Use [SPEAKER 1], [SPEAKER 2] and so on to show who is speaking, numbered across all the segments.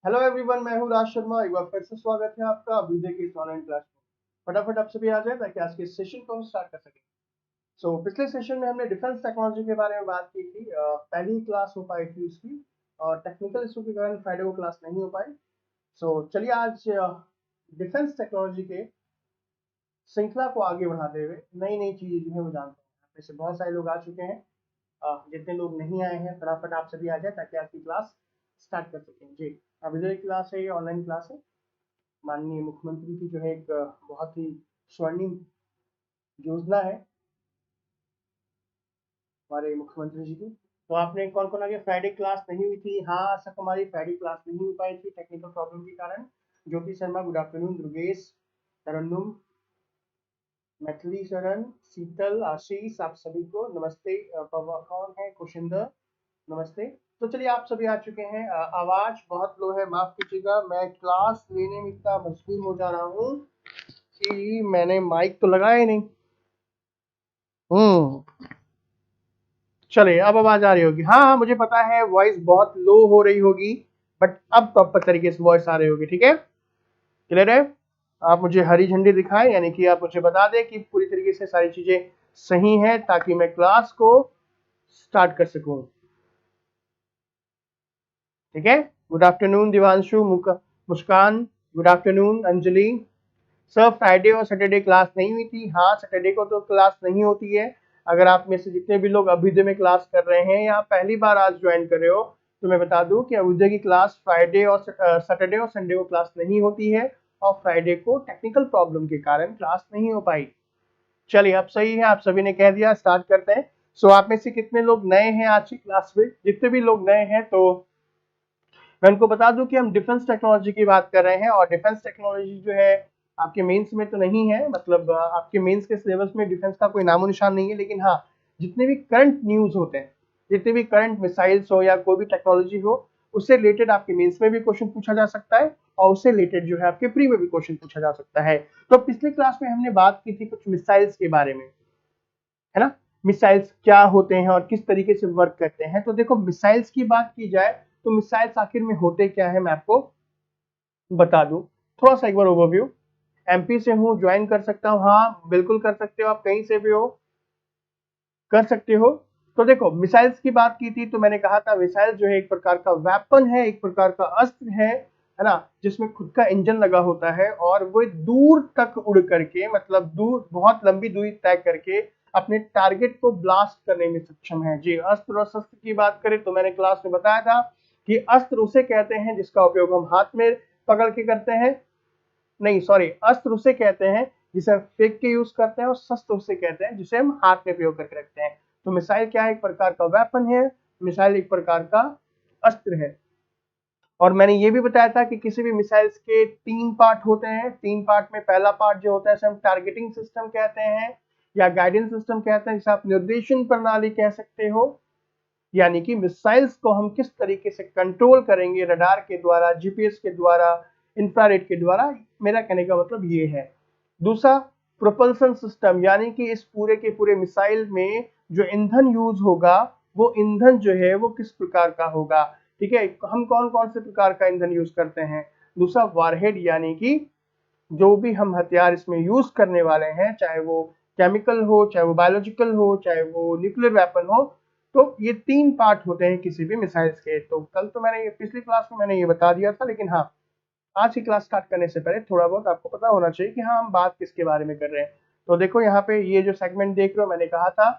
[SPEAKER 1] Hello everyone, मैं हूँ राज शर्मा। एक बार फिर से स्वागत है आपका अभ्युदय की इस ऑनलाइन क्लास में। फटाफट आप सभी आ जाए ताकि आज के इस सेशन को हम स्टार्ट कर सकें। पिछले सेशन में हमने डिफेंस टेक्नोलॉजी के बारे में बात की थी। पहली ही क्लास हो पाई थी उसकी, और टेक्निकल इशू के कारण फ्राइडे को क्लास नहीं हो पाई। चलिए आज डिफेंस टेक्नोलॉजी के श्रृंखला को आगे बढ़ाते हुए नई नई चीजें जो है वो जानते हैं। वैसे बहुत सारे लोग आ चुके हैं। जितने लोग नहीं आए हैं फटाफट आप सभी आ जाए ताकि आज की क्लास स्टार्ट कर सकें। जी, अभी क्लास है, ये ऑनलाइन क्लास है। माननीय मुख्यमंत्री की जो है एक बहुत ही स्वर्णिम योजना है हमारे मुख्यमंत्री जी की। तो आपने कौन कौन आगे? फ्राइडे क्लास नहीं हुई थी। हाँ, आशा कुमारी, फ्राइडे क्लास नहीं हो पाई थी टेक्निकल प्रॉब्लम के कारण। ज्योति शर्मा गुड आफ्टरनून, दुर्गेश, तरन्नुम, मैथिली शरण, शीतल, आशीष, आप सभी को नमस्ते। पवा कौन है? कुशिंदर, नमस्ते। तो चलिए आप सभी आ चुके हैं। आवाज बहुत लो है, माफ कीजिएगा। मैं क्लास लेने में इतना मजबूर हो जा रहा हूँ कि मैंने माइक तो लगाया ही नहीं। चलिए अब आवाज आ रही होगी। हाँ हाँ, मुझे पता है वॉइस बहुत लो हो रही होगी, बट अब प्रॉपर तरीके से वॉइस आ रही होगी। ठीक है, क्लियर है। आप मुझे हरी झंडी दिखाएं, यानी कि आप मुझे बता दें कि पूरी तरीके से सारी चीजें सही हैं, ताकि मैं क्लास को स्टार्ट कर सकूं। ठीक है, good afternoon Divanshu, Muskan, good afternoon Anjali. Sir Friday और सैटरडे क्लास नहीं हुई थी। हाँ, सैटरडे को तो क्लास नहीं होती है। अगर आप में से जितने भी लोग अभ्युदय में क्लास कर रहे हैं या पहली बार आज ज्वाइन कर रहे हो, तो मैं बता दूं कि अभ्युदय की क्लास फ्राइडे और सैटरडे और संडे को क्लास नहीं होती है, और फ्राइडे को टेक्निकल प्रॉब्लम के कारण क्लास नहीं हो पाई। चलिए अब सही है, आप सभी ने कह दिया, स्टार्ट करते हैं। आप में से कितने लोग नए हैं आज की क्लास में? जितने भी लोग नए हैं तो मैं उनको बता दूं कि हम डिफेंस टेक्नोलॉजी की बात कर रहे हैं, और डिफेंस टेक्नोलॉजी जो है आपके मेंस में तो नहीं है। मतलब आपके मेंस के सिलेबस में डिफेंस का कोई नामो निशान नहीं है, लेकिन हाँ, जितने भी करंट न्यूज होते हैं, जितने भी करंट मिसाइल्स हो या कोई भी टेक्नोलॉजी हो, उससे रिलेटेड आपके मेंस में भी क्वेश्चन पूछा जा सकता है, और उससे रिलेटेड जो है आपके प्री में भी क्वेश्चन पूछा जा सकता है। तो पिछली क्लास में हमने बात की थी कुछ मिसाइल्स के बारे में, है ना। मिसाइल्स क्या होते हैं और किस तरीके से वर्क करते हैं। तो देखो, मिसाइल्स की बात की जाए तो मिसाइल्स आखिर में होते क्या है, मैं आपको बता दूं। थोड़ा सा एक बार ओवरव्यू। एमपी से हूं, ज्वाइन कर सकता हूं? हाँ बिल्कुल कर सकते हो, आप कहीं से भी हो, कर सकते हो। तो देखो, मिसाइल्स की बात की थी तो मैंने कहा था मिसाइल जो है एक प्रकार का वेपन है, एक प्रकार का अस्त्र है ना, जिसमें खुद का इंजन लगा होता है, और वो दूर तक उड़ करके, मतलब दूर, बहुत लंबी दूरी तय करके अपने टारगेट को ब्लास्ट करने में सक्षम है। जी, अस्त्र और शस्त्र की बात करें तो मैंने क्लास में बताया था कि अस्त्र उसे कहते हैं जिसका उपयोग हम हाथ में पकड़ के करते हैं। नहीं सॉरी, अस्त्र उसे कहते हैं जिसे हम फेंक के यूज करते हैं, और शस्त्र उसे कहते हैं जिसे हम हाथ में प्रयोग करके रखते हैं। तो मिसाइल क्या है? एक प्रकार का वेपन है। मिसाइल एक प्रकार का अस्त्र है। और मैंने ये भी बताया था कि किसी भी मिसाइल्स के 3 पार्ट होते हैं। 3 पार्ट में पहला पार्ट जो होता है, हम टारगेटिंग सिस्टम कहते हैं, या गाइडेंस सिस्टम कहते हैं, जिसे आप निर्देशन प्रणाली कह सकते हो। यानी कि मिसाइल्स को हम किस तरीके से कंट्रोल करेंगे, रडार के द्वारा, जीपीएस के द्वारा, इंफ्रारेड के द्वारा। मेरा कहने का मतलब ये है। दूसरा, प्रोपल्सन सिस्टम, यानी कि इस पूरे के पूरे मिसाइल में जो ईंधन यूज होगा, वो ईंधन जो है वो किस प्रकार का होगा। ठीक है, हम कौन कौन से प्रकार का ईंधन यूज करते हैं। दूसरा, वारहेड, यानी कि जो भी हम हथियार इसमें यूज करने वाले हैं, चाहे वो केमिकल हो, चाहे वो बायोलॉजिकल हो, चाहे वो न्यूक्लियर वेपन हो, तो ये 3 पार्ट होते हैं किसी भी मिसाइल्स के। तो कल तो मैंने ये, पिछली क्लास में मैंने ये बता दिया था, लेकिन हाँ, आज की क्लास स्टार्ट करने से पहले थोड़ा बहुत आपको पता होना चाहिए कि हाँ, हम बात किसके बारे में कर रहे हैं। तो देखो यहाँ पे ये जो सेगमेंट देख रहे हो, मैंने कहा था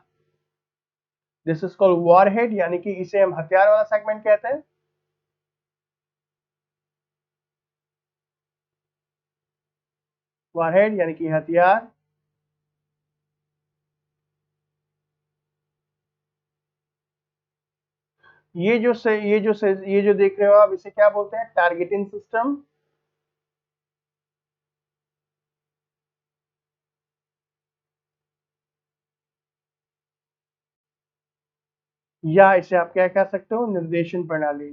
[SPEAKER 1] दिस इज कॉल्ड वॉरहेड, यानी कि इसे हम हथियार वाला सेगमेंट कहते हैं। वॉरहेड यानी कि हथियार। ये जो देख रहे हो आप, इसे क्या बोलते हैं? Targeting system. या इसे आप क्या कह सकते हो? निर्देशन प्रणाली।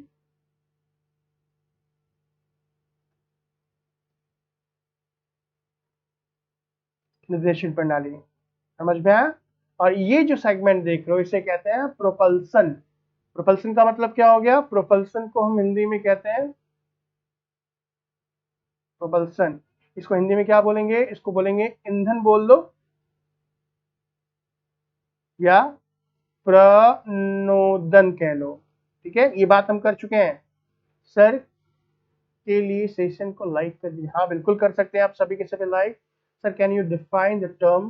[SPEAKER 1] निर्देशन प्रणाली, समझ में आया। और ये जो सेगमेंट देख रहे हो, इसे कहते हैं प्रोपल्सन। प्रोपल्सन का मतलब क्या हो गया? प्रोपल्सन को हम हिंदी में कहते हैं प्रोपल्सन, इसको हिंदी में क्या बोलेंगे, इसको बोलेंगे ईंधन बोल दो या प्रणोदन कह लो। ठीक है, ये बात हम कर चुके हैं। सर के लिए सेशन को लाइक कर दिया, हाँ बिल्कुल कर सकते हैं आप सभी के सभी like. Sir can you define the term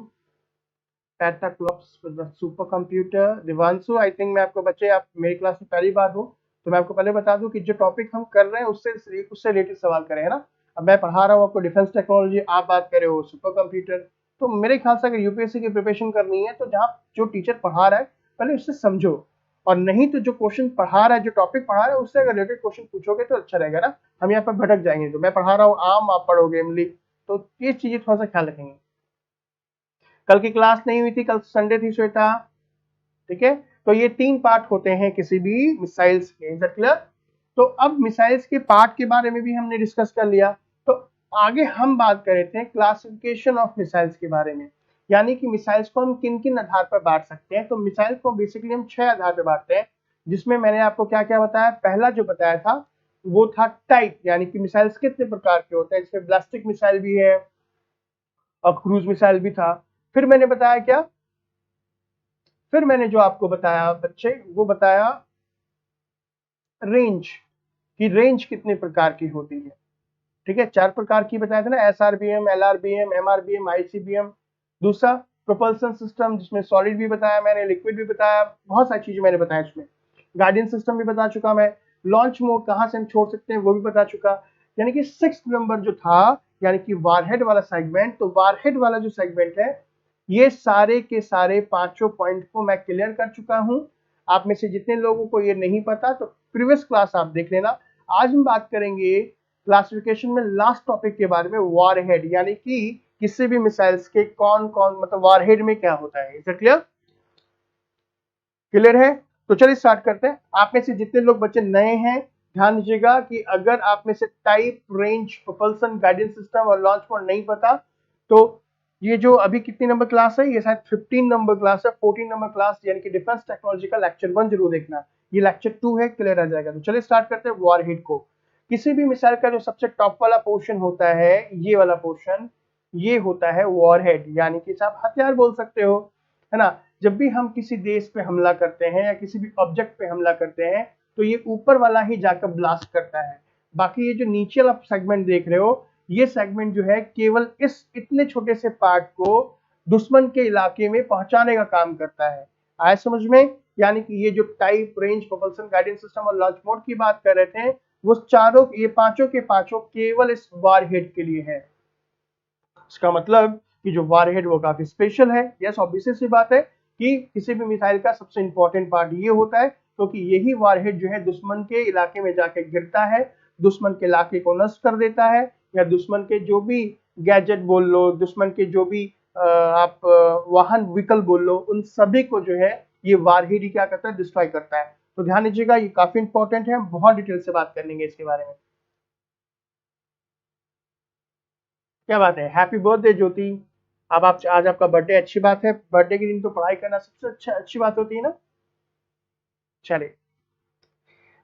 [SPEAKER 1] petaflops with the super computer. Divanshu, I think मैं आपको बच्चे, आप मेरी क्लास में पहली बार हो तो मैं आपको पहले बता दूं कि जो टॉपिक हम कर रहे हैं उससे रिलेटेड सवाल करें, है ना। अब मैं पढ़ा रहा हूँ आपको डिफेंस टेक्नोलॉजी, आप बात कर रहे हो सुपर कंप्यूटर। तो मेरे ख्याल से अगर यूपीएससी की प्रिपरेशन करनी है तो जहाँ जो टीचर पढ़ा रहा है पहले उससे समझो, और नहीं तो जो क्वेश्चन पढ़ा रहा है, जो टॉपिक पढ़ा रहा है उससे अगर रिलेटेड क्वेश्चन पूछोगे तो अच्छा रहेगा ना। हम यहाँ पर भटक जाएंगे, जो मैं पढ़ा रहा हूँ आम, आप पढ़ोगे इमली, तो ये चीजें थोड़ा सा ख्याल रखेंगे। कल की क्लास नहीं हुई थी, कल संडे थी श्वेता। ठीक है, तो ये 3 पार्ट होते हैं किसी भी मिसाइल्स के, इज दैट क्लियर। तो अब मिसाइल्स के पार्ट के बारे में भी हमने डिस्कस कर लिया। तो आगे हम बात कर रहे थे क्लासिफिकेशन ऑफ मिसाइल्स के बारे में, यानी कि मिसाइल्स को हम किन किन आधार पर बांट सकते हैं। तो मिसाइल को बेसिकली हम 6 आधार पर बांटते हैं, जिसमें मैंने आपको क्या क्या बताया। पहला जो बताया था वो था टाइप, यानी कि मिसाइल्स कितने प्रकार के होते हैं। इसमें ब्लास्टिक मिसाइल भी है और क्रूज मिसाइल भी था। फिर मैंने बताया क्या, फिर मैंने जो आपको बताया बच्चे वो बताया रेंज, की रेंज कितने प्रकार की होती है। ठीक है, 4 प्रकार की बताया था ना, एसआरबीएम, एलआरबीएम, एमआरबीएम, आईसीबीएम। दूसरा प्रोपल्सन सिस्टम, जिसमें सॉलिड भी बताया मैंने, लिक्विड भी बताया, बहुत सारी चीजें मैंने बताया इसमें। गार्डियन सिस्टम भी बता चुका मैं। लॉन्च मोड कहाँ से हम छोड़ सकते हैं वो भी बता चुका। यानी कि 6 नंबर जो था, यानी कि वारहेड वाला सेगमेंट, तो वारहेड वाला जो सेगमेंट है ये सारे के सारे पांचों पॉइंट को मैं क्लियर कर चुका हूं। आप में से जितने लोगों को ये नहीं पता तो प्रीवियस क्लास आप देख लेना। आज हम बात करेंगे क्लासिफिकेशन में लास्ट टॉपिक के बारे में, वारहेड, यानी कि किसी भी मिसाइल्स के कौन कौन, मतलब वारहेड में क्या होता है। इज इट क्लियर, क्लियर है। तो चलिए स्टार्ट करते हैं। आप में से जितने लोग बच्चे नए हैं ध्यान दीजिएगा कि अगर आप में से type, range, propulsion, guidance system और लॉन्च मोड नहीं पता तो ये जो अभी कितनी नंबर क्लास है, ये शायद 15 नंबर क्लास है, 14 नंबर क्लास, यानी कि डिफेंस टेक्नोलॉजी का लेक्चर 1 जरूर देखना। ये लेक्चर 2 है, क्लियर आ जाएगा। तो चलिए स्टार्ट करते हैं वॉरहेड को। किसी भी मिसाइल का जो सबसे टॉप वाला पोर्शन होता है, ये वाला पोर्शन, ये होता है वॉरहेड, यानी कि आप हथियार बोल सकते हो, है ना। जब भी हम किसी देश पे हमला करते हैं या किसी भी ऑब्जेक्ट पे हमला करते हैं तो ये ऊपर वाला ही जाकर ब्लास्ट करता है। बाकी ये जो नीचे वाला सेगमेंट देख रहे हो, ये सेगमेंट जो है केवल इस इतने छोटे से पार्ट को दुश्मन के इलाके में पहुंचाने का काम करता है। आया समझ में। यानी कि ये जो type, range, propulsion, guidance system और लॉन्च मोड की बात कर रहे थे, वो चारों, ये पांचों के पांचों केवल इस वारहेड के लिए है। इसका मतलब कि जो वारहेड वो काफी स्पेशल है। यस, ऑब्वियस सी बात है कि किसी भी मिसाइल का सबसे इंपॉर्टेंट पार्ट ये होता है, क्योंकि यही वारहेड जो है दुश्मन के इलाके में जाके गिरता है, दुश्मन के इलाके को नष्ट कर देता है, या दुश्मन के जो भी गैजेट बोल लो, दुश्मन के जो भी आप वाहन व्हीकल बोल लो, उन सभी को जो है ये वारहेड ही क्या करता है, डिस्ट्रॉय करता है। तो ध्यान दीजिएगा, ये काफी इंपॉर्टेंट है, हम बहुत डिटेल से बात करेंगे इसके बारे में। क्या बात है, हैप्पी बर्थडे ज्योति। अब आप आज आपका बर्थडे, अच्छी बात है। बर्थडे के दिन तो पढ़ाई करना सबसे अच्छी बात होती है ना। चलिए,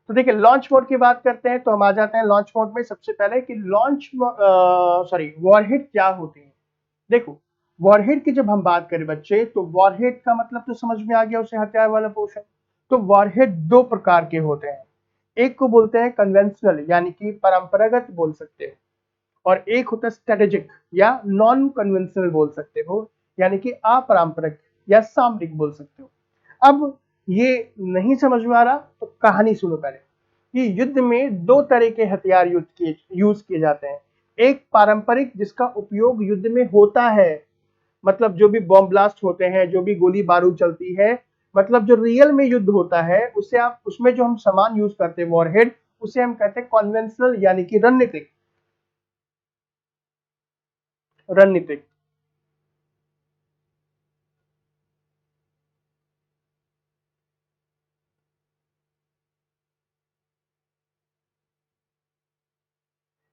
[SPEAKER 1] तो देखिए लॉन्च मोड की बात करते हैं, तो हम आ जाते हैं लॉन्च मोड में। सबसे पहले कि लॉन्च सॉरी वॉरहेड क्या होती है। देखो, वॉरहेड की जब हम बात करें बच्चे, तो वॉरहेड का मतलब तो समझ में आ गया, उसे हथियार वाला पोर्शन। तो वॉरहेड 2 प्रकार के होते हैं। एक को बोलते हैं कन्वेंशनल, यानी कि परंपरागत बोल सकते हो, और एक होता है स्ट्रेटेजिक या नॉन कन्वेंशनल बोल सकते हो, यानी कि अपारंपरिक या सामरिक बोल सकते हो। अब ये नहीं समझ में आ रहा तो कहानी सुनो पहले, कि युद्ध में 2 तरह के हथियार यूज किए जाते हैं। एक पारंपरिक, जिसका उपयोग युद्ध में होता है, मतलब जो भी बॉम्ब ब्लास्ट होते हैं, जो भी गोली बारूद चलती है, मतलब जो रियल में युद्ध होता है, उसे आप, उसमें जो हम सामान यूज करते हैं वॉरहेड, उसे हम कहते हैं कॉन्वेंशनल, यानी कि रणनीतिक। रणनीतिक,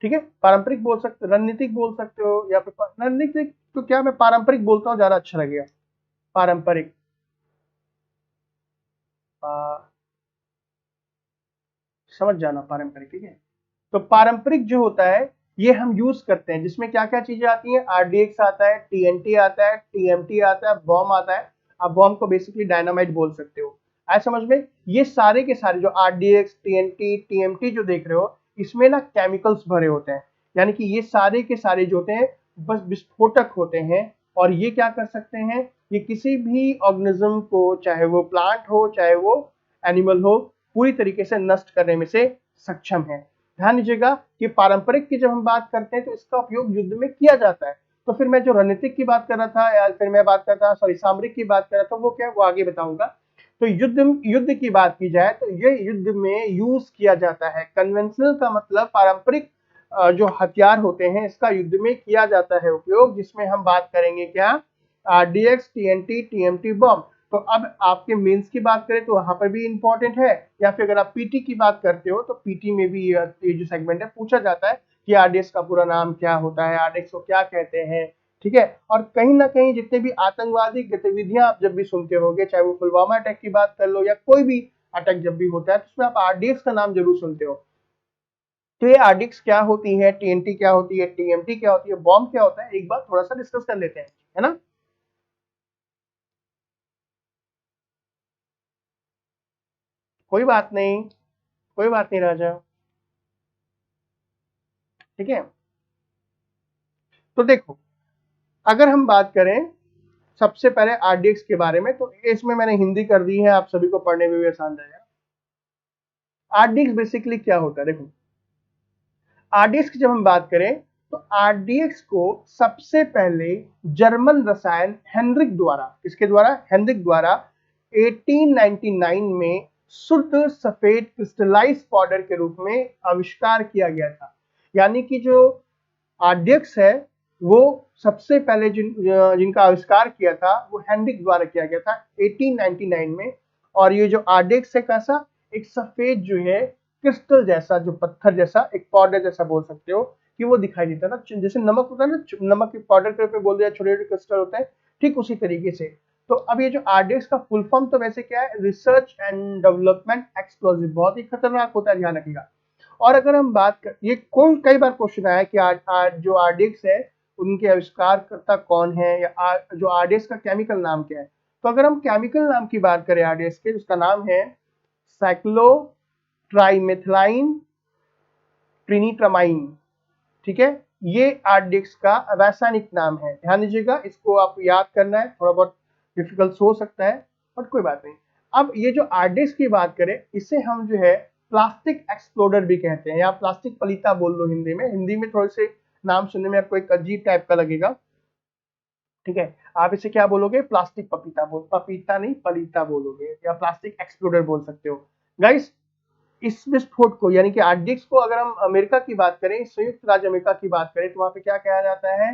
[SPEAKER 1] ठीक है, पारंपरिक बोल सकते, रणनीतिक बोल सकते हो, या फिर रणनीतिक तो क्या, मैं पारंपरिक बोलता हूँ, ज्यादा अच्छा लगेगा। पारंपरिक, समझ जाना पारंपरिक, ठीक है। तो पारंपरिक जो होता है, ये हम यूज करते हैं, जिसमें क्या क्या चीजें आती हैं, आरडीएक्स आता है, टीएनटी आता है, टीएमटी आता है, बॉम्ब आता है। आप बॉम्ब को बेसिकली डायनामाइट बोल सकते हो। आए समझ में? ये सारे के सारे जो आरडीएक्स, टीएनटी, टीएमटी जो देख रहे हो, इसमें ना केमिकल्स भरे होते हैं, यानी कि ये सारे के सारे जो होते हैं बस विस्फोटक होते हैं। और ये क्या कर सकते हैं, ये किसी भी ऑर्गेनिज्म को, चाहे वो प्लांट हो चाहे वो एनिमल हो, पूरी तरीके से नष्ट करने में से सक्षम है। ध्यान दीजिएगा कि पारंपरिक की जब हम बात करते हैं तो इसका उपयोग युद्ध में किया जाता है। तो फिर मैं जो रणनीतिक की बात कर रहा था, या फिर मैं बात कर रहा था, सॉरी, सामरिक की बात कर रहा था, वो क्या है वो आगे बताऊंगा। तो युद्ध युद्ध की बात की जाए तो ये युद्ध में यूज किया जाता है। कन्वेंशनल का मतलब पारंपरिक जो हथियार होते हैं, इसका युद्ध में किया जाता है उपयोग, जिसमें हम बात करेंगे क्या, आरडीएक्स, टीएनटी, टीएमटी, बॉम्ब। तो अब आपके मेंस की बात करें तो वहां पर भी इंपॉर्टेंट है, या फिर अगर आप पीटी की बात करते हो तो पीटी में भी ये जो सेगमेंट है पूछा जाता है कि आरडीएक्स का पूरा नाम क्या होता है, आरडीएक्स को क्या कहते हैं। ठीक है। और कहीं ना कहीं जितने भी आतंकवादी गतिविधियां आप जब भी सुनते होंगे, चाहे वो पुलवामा अटैक की बात कर लो या कोई भी अटैक जब भी होता है, तो उसमें आप आरडीएक्स का नाम जरूर सुनते हो। तो ये आरडीएक्स क्या होती है, टीएनटी क्या होती है, टीएमटी क्या होती है, बॉम्ब क्या होता है, एक बार थोड़ा सा डिस्कस कर लेते हैं, है ना। कोई बात नहीं, कोई बात नहीं राजा। ठीक है। तो देखो, अगर हम बात करें सबसे पहले आरडीएक्स के बारे में, तो इसमें मैंने हिंदी कर दी है, आप सभी को पढ़ने में भी आसान रहेगा। आरडीएक्स बेसिकली क्या होता है, देखो, आरडीएक्स की जब हम बात करें तो आरडीएक्स को सबसे पहले जर्मन रसायन हेनरिक द्वारा, किसके द्वारा, हेनरिक द्वारा 1899 में शुद्ध सफेद क्रिस्टलाइज पाउडर के रूप में आविष्कार किया गया था। यानी कि जो आरडीएक्स है वो सबसे पहले जिनका आविष्कार किया था वो हेनरिक द्वारा किया गया था 1899 में। और ये जो आरडीएक्स है कैसा, एक सफेद जो है क्रिस्टल जैसा, जो पत्थर जैसा, एक पाउडर जैसा बोल सकते हो कि वो दिखाई देता है ना, जैसे नमक होता है ना, नमक के पाउडर के रूप में बोल दिया, छोटे छोटे क्रिस्टल होते हैं, ठीक उसी तरीके से। तो अब ये जो आरडीएक्स का फुल फॉर्म तो वैसे क्या है, रिसर्च एंड डेवलपमेंट एक्सप्लोजिव, बहुत ही खतरनाक होता है, ध्यान रखिएगा। और अगर हम बात कर, ये कई बार क्वेश्चन आया कि जो आरडीएक्स है उनके आविष्कारकर्ता कौन है, या जो आरडीएक्स का केमिकल नाम क्या है। तो अगर हम केमिकल नाम की बात करें आरडीएक्स के, उसका नाम है साइक्लो ट्राइमेथिलाइन ट्रिनिट्रामाइन। ठीक है। ये आरडीएक्स का रासायनिक नाम है, ध्यान दीजिएगा, इसको आप याद करना है, थोड़ा बहुत डिफिकल्ट हो सकता है बट कोई बात नहीं। अब ये जो आरडीएक्स की बात करें, इसे हम जो है प्लास्टिक एक्सप्लोडर भी कहते हैं, या प्लास्टिक पलीता बोल लो हिंदी में। हिंदी में थोड़े से नाम सुनने में आपको एक अजीब टाइप का लगेगा, ठीक है। आप इसे क्या बोलोगे, प्लास्टिक पपीता पपीता नहीं, पलीता बोलोगे, या प्लास्टिक एक्सप्लोडर बोल सकते हो। गाइस, इस विस्फोट को, यानी कि आरडीएक्स को, अगर हम अमेरिका की बात करें, संयुक्त राज्य अमेरिका की बात करें, तो वहां पे क्या कहा जाता है,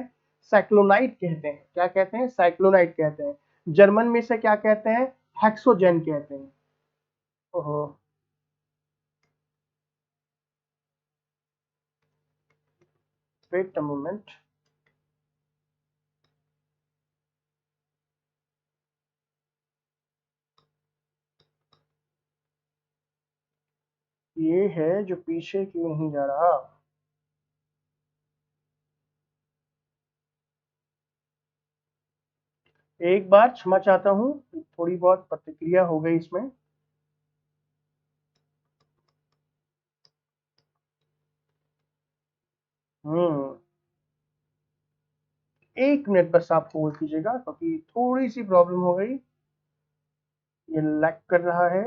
[SPEAKER 1] साइक्लोनाइट कहते हैं। क्या कहते हैं, साइक्लोनाइट कहते हैं। जर्मन में से क्या कहते हैं, हेक्सोजेन कहते हैं। ओहो, वेट अ मोमेंट। ये है जो पीछे क्यों नहीं जा रहा। एक बार क्षमा चाहता हूँ, थोड़ी बहुत प्रतिक्रिया हो गई इसमें। हम्म, एक मिनट बस आप होल्ड कीजिएगा, क्योंकि थोड़ी सी प्रॉब्लम हो गई, ये लैग कर रहा है।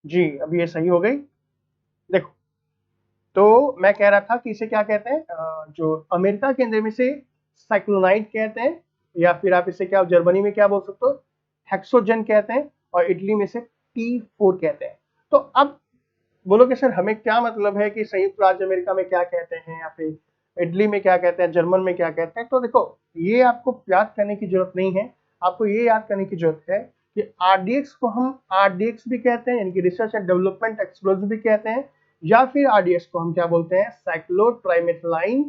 [SPEAKER 1] जी, अब ये सही हो गई। देखो, तो मैं कह रहा था कि इसे क्या कहते हैं, जो अमेरिका के अंदर में से साइक्लोनाइट कहते हैं, या फिर आप इसे क्या जर्मनी में क्या बोल सकते हो, हेक्सोजन कहते हैं, और इटली में से T4 कहते हैं। तो अब बोलो कि सर हमें क्या मतलब है कि संयुक्त राज्य अमेरिका में क्या कहते हैं, या फिर इटली में क्या कहते हैं, जर्मन में क्या कहते हैं। तो देखो, ये आपको याद करने की जरूरत नहीं है। आपको ये याद करने की जरूरत है कि आरडीएक्स को हम आरडीएक्स भी कहते हैं, यानी कि रिसर्च एंड डेवलपमेंट एक्सप्लोजिव भी कहते हैं, या फिर आरडीएक्स को हम क्या बोलते हैं, साइक्लोट्राइमेथिलाइन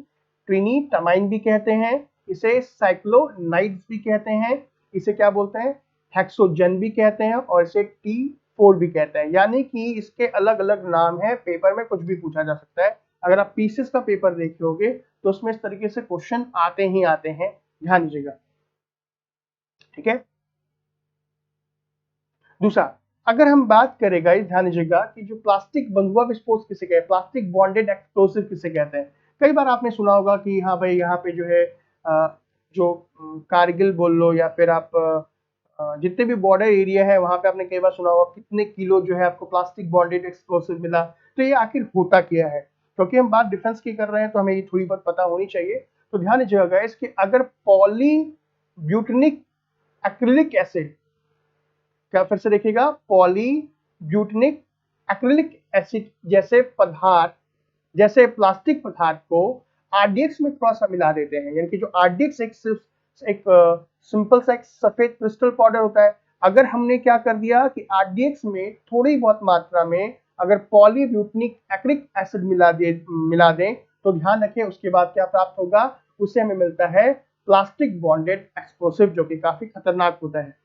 [SPEAKER 1] ट्रिनीटामाइन भी कहते हैं, इसे साइक्लोनाइड्स भी कहते हैं, इसे क्या बोलते हैं, हेक्सोजन भी कहते हैं, और इसे T4 भी कहते हैं। यानी कि इसके अलग अलग नाम है, पेपर में कुछ भी पूछा जा सकता है। अगर आप पीसीएस का पेपर देखोगे तो उसमें इस तरीके से क्वेश्चन आते ही आते हैं, ध्यान दीजिएगा। ठीक है। दूसरा, अगर हम बात करें गाइस, ध्यान दीजिएगा कि जो प्लास्टिक बंधुआ विस्फोट किसे कहते हैं, प्लास्टिक बॉन्डेड एक्सप्लोसिव किसे कहते हैं। कई बार आपने सुना होगा कि हाँ भाई, यहाँ पे जो है जो कारगिल बोल लो, या फिर आप जितने भी बॉर्डर एरिया है वहां पे आपने कई बार सुना होगा कितने किलो जो है आपको प्लास्टिक बॉन्डेड एक्सप्लोसिव मिला। तो ये आखिर होता क्या है, क्योंकि हम बात डिफेंस की कर रहे हैं तो हमें ये थोड़ी बहुत पता होनी चाहिए। तो ध्यान दीजिएगा गाइस कि अगर पॉली ब्यूटनिक एक्रिलिक एसिड, क्या फिर से देखिएगा, पॉली ब्यूटनिक एक्रिलिक एसिड जैसे पदार्थ, जैसे प्लास्टिक पदार्थ को आरडीएक्स में थोड़ा सा मिला देते हैं, यानी कि जो आरडीएक्स एक सिंपल सा एक सफेद क्रिस्टल पाउडर होता है। अगर हमने क्या कर दिया कि आरडीएक्स में थोड़ी बहुत मात्रा में अगर पॉलीब्यूटनिक एक्रिक एसिड मिला दें तो ध्यान रखें उसके बाद क्या प्राप्त होगा, उससे हमें मिलता है प्लास्टिक बॉन्डेड एक्सप्लोसिव, जो कि काफी खतरनाक होता है।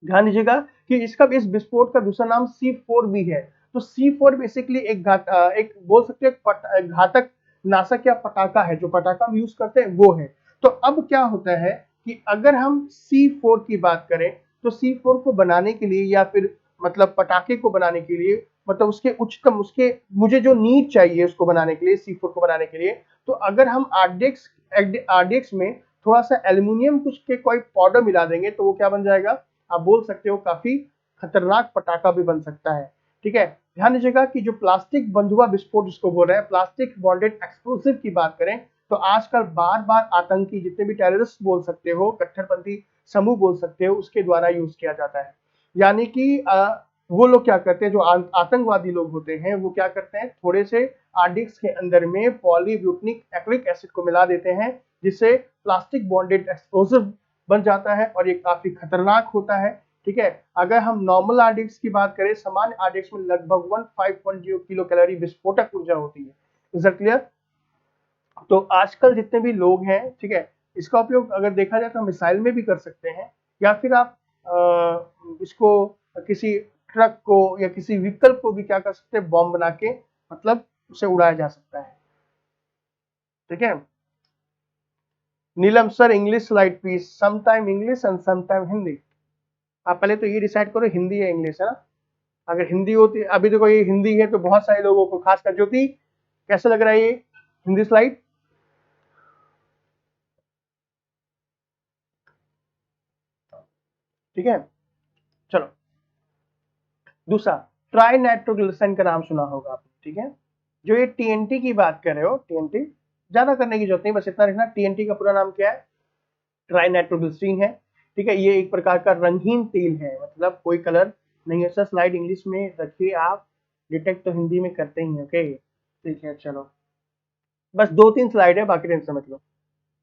[SPEAKER 1] ध्यान दीजिएगा कि इसका इस विस्फोट का दूसरा नाम C4 भी है। तो C4 बेसिकली एक बोल सकते हैं एक घातक नाशक या पटाखा है, जो पटाखा हम यूज करते हैं वो है। तो अब क्या होता है कि अगर हम C4 की बात करें तो C4 को बनाने के लिए, या फिर मतलब पटाखे को बनाने के लिए, मतलब उसके उच्चतम, उसके मुझे जो नीड चाहिए उसको बनाने के लिए, C4 को बनाने के लिए, तो अगर हम आरडीएक्स में थोड़ा सा एल्यूमिनियम कुछ के कोई पाउडर मिला देंगे तो वो क्या बन जाएगा, आप बोल सकते हो काफी खतरनाक पटाखा भी बन सकता है। ठीक है। ध्यान दीजिएगा कि जो प्लास्टिक बंधुआ विस्फोट जिसको बोल रहे हैं, प्लास्टिक बॉन्डेड एक्सप्लोसिव की बात करें तो आजकल बार बार आतंकी, जितने भी टेररिस्ट बोल सकते हो, कट्टरपंथी समूह बोल सकते हो, उसके द्वारा यूज किया जाता है। यानी कि वो लोग क्या करते हैं, जो आतंकवादी लोग होते हैं वो क्या करते हैं, थोड़े से आरडीएक्स के अंदर में पॉलीब्यूटनिक एक्रिलिक एसिड को मिला देते हैं, जिससे प्लास्टिक बॉन्डेड एक्सप्लोसिव बन जाता है, और ये काफी खतरनाक होता है। ठीक है। अगर हम नॉर्मल आरडीएक्स की बात करें, सामान्य आरडीएक्स में लगभग 1510 किलो कैलोरी विस्फोटक ऊर्जा होती है। Is that clear? तो आजकल जितने भी लोग हैं, ठीक है, इसका उपयोग अगर देखा जाए तो मिसाइल में भी कर सकते हैं, या फिर आप इसको किसी ट्रक को या किसी व्हीकल को भी क्या कर सकते हैं, बॉम्ब बना के मतलब उसे उड़ाया जा सकता है। ठीक है। Neelam sir, English slide please, sometime English and sometime Hindi. आप पहले तो ये डिसाइड करो हिंदी या इंग्लिश, है ना। अगर हिंदी होती, अभी देखो ये हिंदी है तो बहुत सारे लोगों को, खासकर ज्योति, कैसे लग रहा है ये हिंदी स्लाइड? ठीक है, चलो। दूसरा, ट्राई नाइट्रोग्लिसराइड का नाम सुना होगा आपने। ठीक है। जो ये टीएनटी की बात कर रहे हो, टीएनटी ज्यादा करने की जरूरत नहीं, बस इतना रखना, टीएनटी का पूरा नाम क्या है, ट्राई नाइट्रोग्लिसरीन है। ठीक है। ये एक प्रकार का रंगीन तेल है, मतलब कोई कलर नहीं है। सर स्लाइड इंग्लिश में रखिए आप, डिटेक्ट तो हिंदी में करते ही हैं। ओके, ठीक है, चलो। बस 2-3 स्लाइड है, बाकी टेंशन मत लो।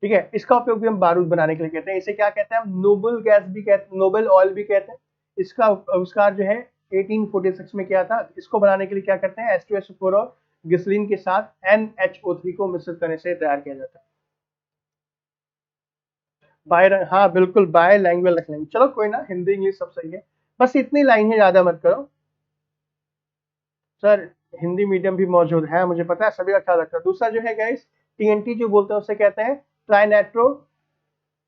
[SPEAKER 1] ठीक है। इसका उपयोग भी हम बारूद बनाने के लिए कहते हैं। इसे क्या कहते हैं, हम नोबल गैस भी कहते, नोबल ऑयल भी कहते हैं। इसका आविष्कार जो है 1846 में किया था। इसको बनाने के लिए क्या करते हैं, H2SO4 और ग्लिसरीन के साथ NHO3 को मिश्रित करने से तैयार किया जाता है। बाय, हाँ बिल्कुल, बाय लैंग्वेज रख लेंगे, चलो कोई ना, हिंदी इंग्लिश सब सही है। बस इतनी लाइन है, ज्यादा मत करो। सर हिंदी मीडियम भी मौजूद है, मुझे पता है, सभी का ख्याल रखना। दूसरा जो है गाइस, टीएनटी जो बोलते हैं उसे कहते हैं ट्राइनाइट्रो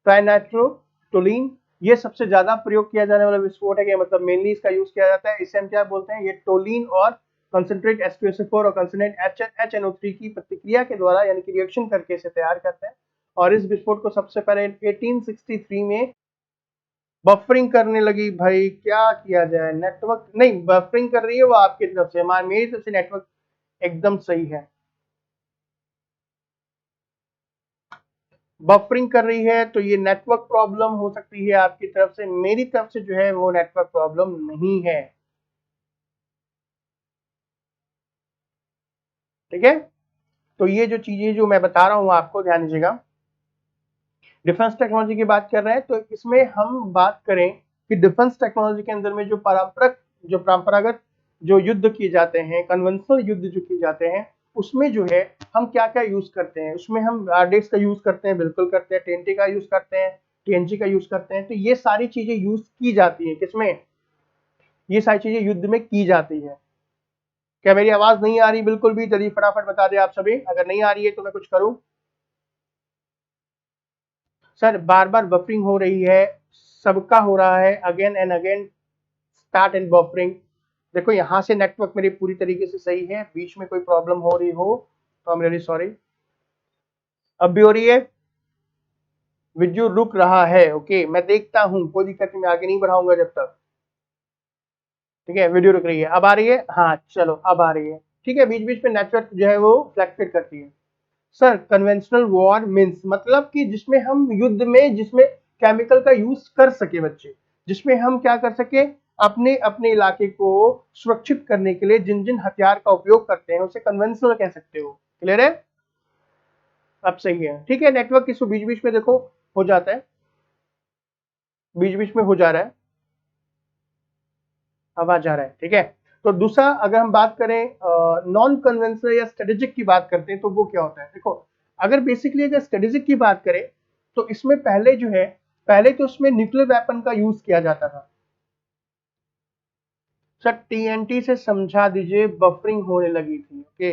[SPEAKER 1] ट्राइनाइट्रोटोलीन। ये सबसे ज्यादा प्रयोग किया जाने वाला विस्फोट है, मतलब मेनली इसका यूज किया जाता है। इसे हम क्या बोलते हैं, ये टोलीन और कंसंट्रेट H2SO4 और कंसंट्रेट HNO3 की प्रतिक्रिया के द्वारा, यानी कि रिएक्शन करके इसे तैयार करते हैं। और इस विस्फोट को सबसे पहले 1863 में बफरिंग करने लगी भाई, क्या किया जाए। नेटवर्क नहीं बफरिंग कर रही है वो आपकी तरफ से, मेरी तरफ से नेटवर्क एकदम सही है। बफरिंग कर रही है तो ये नेटवर्क प्रॉब्लम हो सकती है आपकी तरफ से, मेरी तरफ से जो है वो नेटवर्क प्रॉब्लम नहीं है। ठीक है, तो ये जो चीजें जो मैं बता रहा हूं आपको ध्यान दीजिएगा। डिफेंस टेक्नोलॉजी की बात कर रहे हैं तो इसमें हम बात करें कि डिफेंस टेक्नोलॉजी के अंदर में जो परंपरागत जो युद्ध किए जाते हैं, कन्वेंशनल युद्ध जो किए जाते हैं, उसमें जो है हम क्या क्या यूज करते हैं। उसमें हम आरडेक्स का यूज करते हैं, बिल्कुल करते हैं, टीएनटी का यूज करते हैं, टीएनजी का यूज करते हैं। तो ये सारी चीजें यूज की जाती है किसमें, ये सारी चीजें युद्ध में की जाती है। क्या मेरी आवाज नहीं आ रही बिल्कुल भी? जल्दी फटाफट बता दें आप सभी, अगर नहीं आ रही है तो मैं कुछ करूं। सर बार बार बफरिंग हो रही है, सबका हो रहा है, again and again start and buffering. देखो यहाँ से नेटवर्क मेरी पूरी तरीके से सही है, बीच में कोई प्रॉब्लम हो रही हो तो आई एम रियली सॉरी। अब भी हो रही है, वीडियो रुक रहा है, ओके मैं देखता हूँ, कोई दिक्कत नहीं, मैं आगे नहीं बढ़ाऊंगा जब तक। ठीक है, वीडियो रुक रही है, अब आ रही है, हाँ चलो अब आ रही है। ठीक है, बीच बीच में नेटवर्क जो है वो फ्लैक्चुएट करती है। सर कन्वेंशनल वॉर मीन्स मतलब कि जिसमें हम युद्ध में, जिसमें केमिकल का यूज कर सके बच्चे, जिसमें हम क्या कर सके, अपने अपने इलाके को सुरक्षित करने के लिए जिन जिन हथियार का उपयोग करते हैं उसे कन्वेंशनल कह सकते हो। क्लियर है? अब सही है। ठीक है, नेटवर्क इसको बीच बीच में देखो हो जाता है, बीच बीच में हो जा रहा है, आवाज आ रहा है। ठीक है, तो दूसरा अगर हम बात करें नॉन कन्वेंशनल या स्ट्रेटेजिक की बात करते हैं तो वो क्या होता है। देखो अगर बेसिकली अगर स्ट्रेटेजिक की बात करें तो इसमें पहले जो है, पहले तो उसमें न्यूक्लियर वेपन का यूज किया जाता था। सर टीएनटी से समझा दीजिए, बफरिंग होने लगी थी। Okay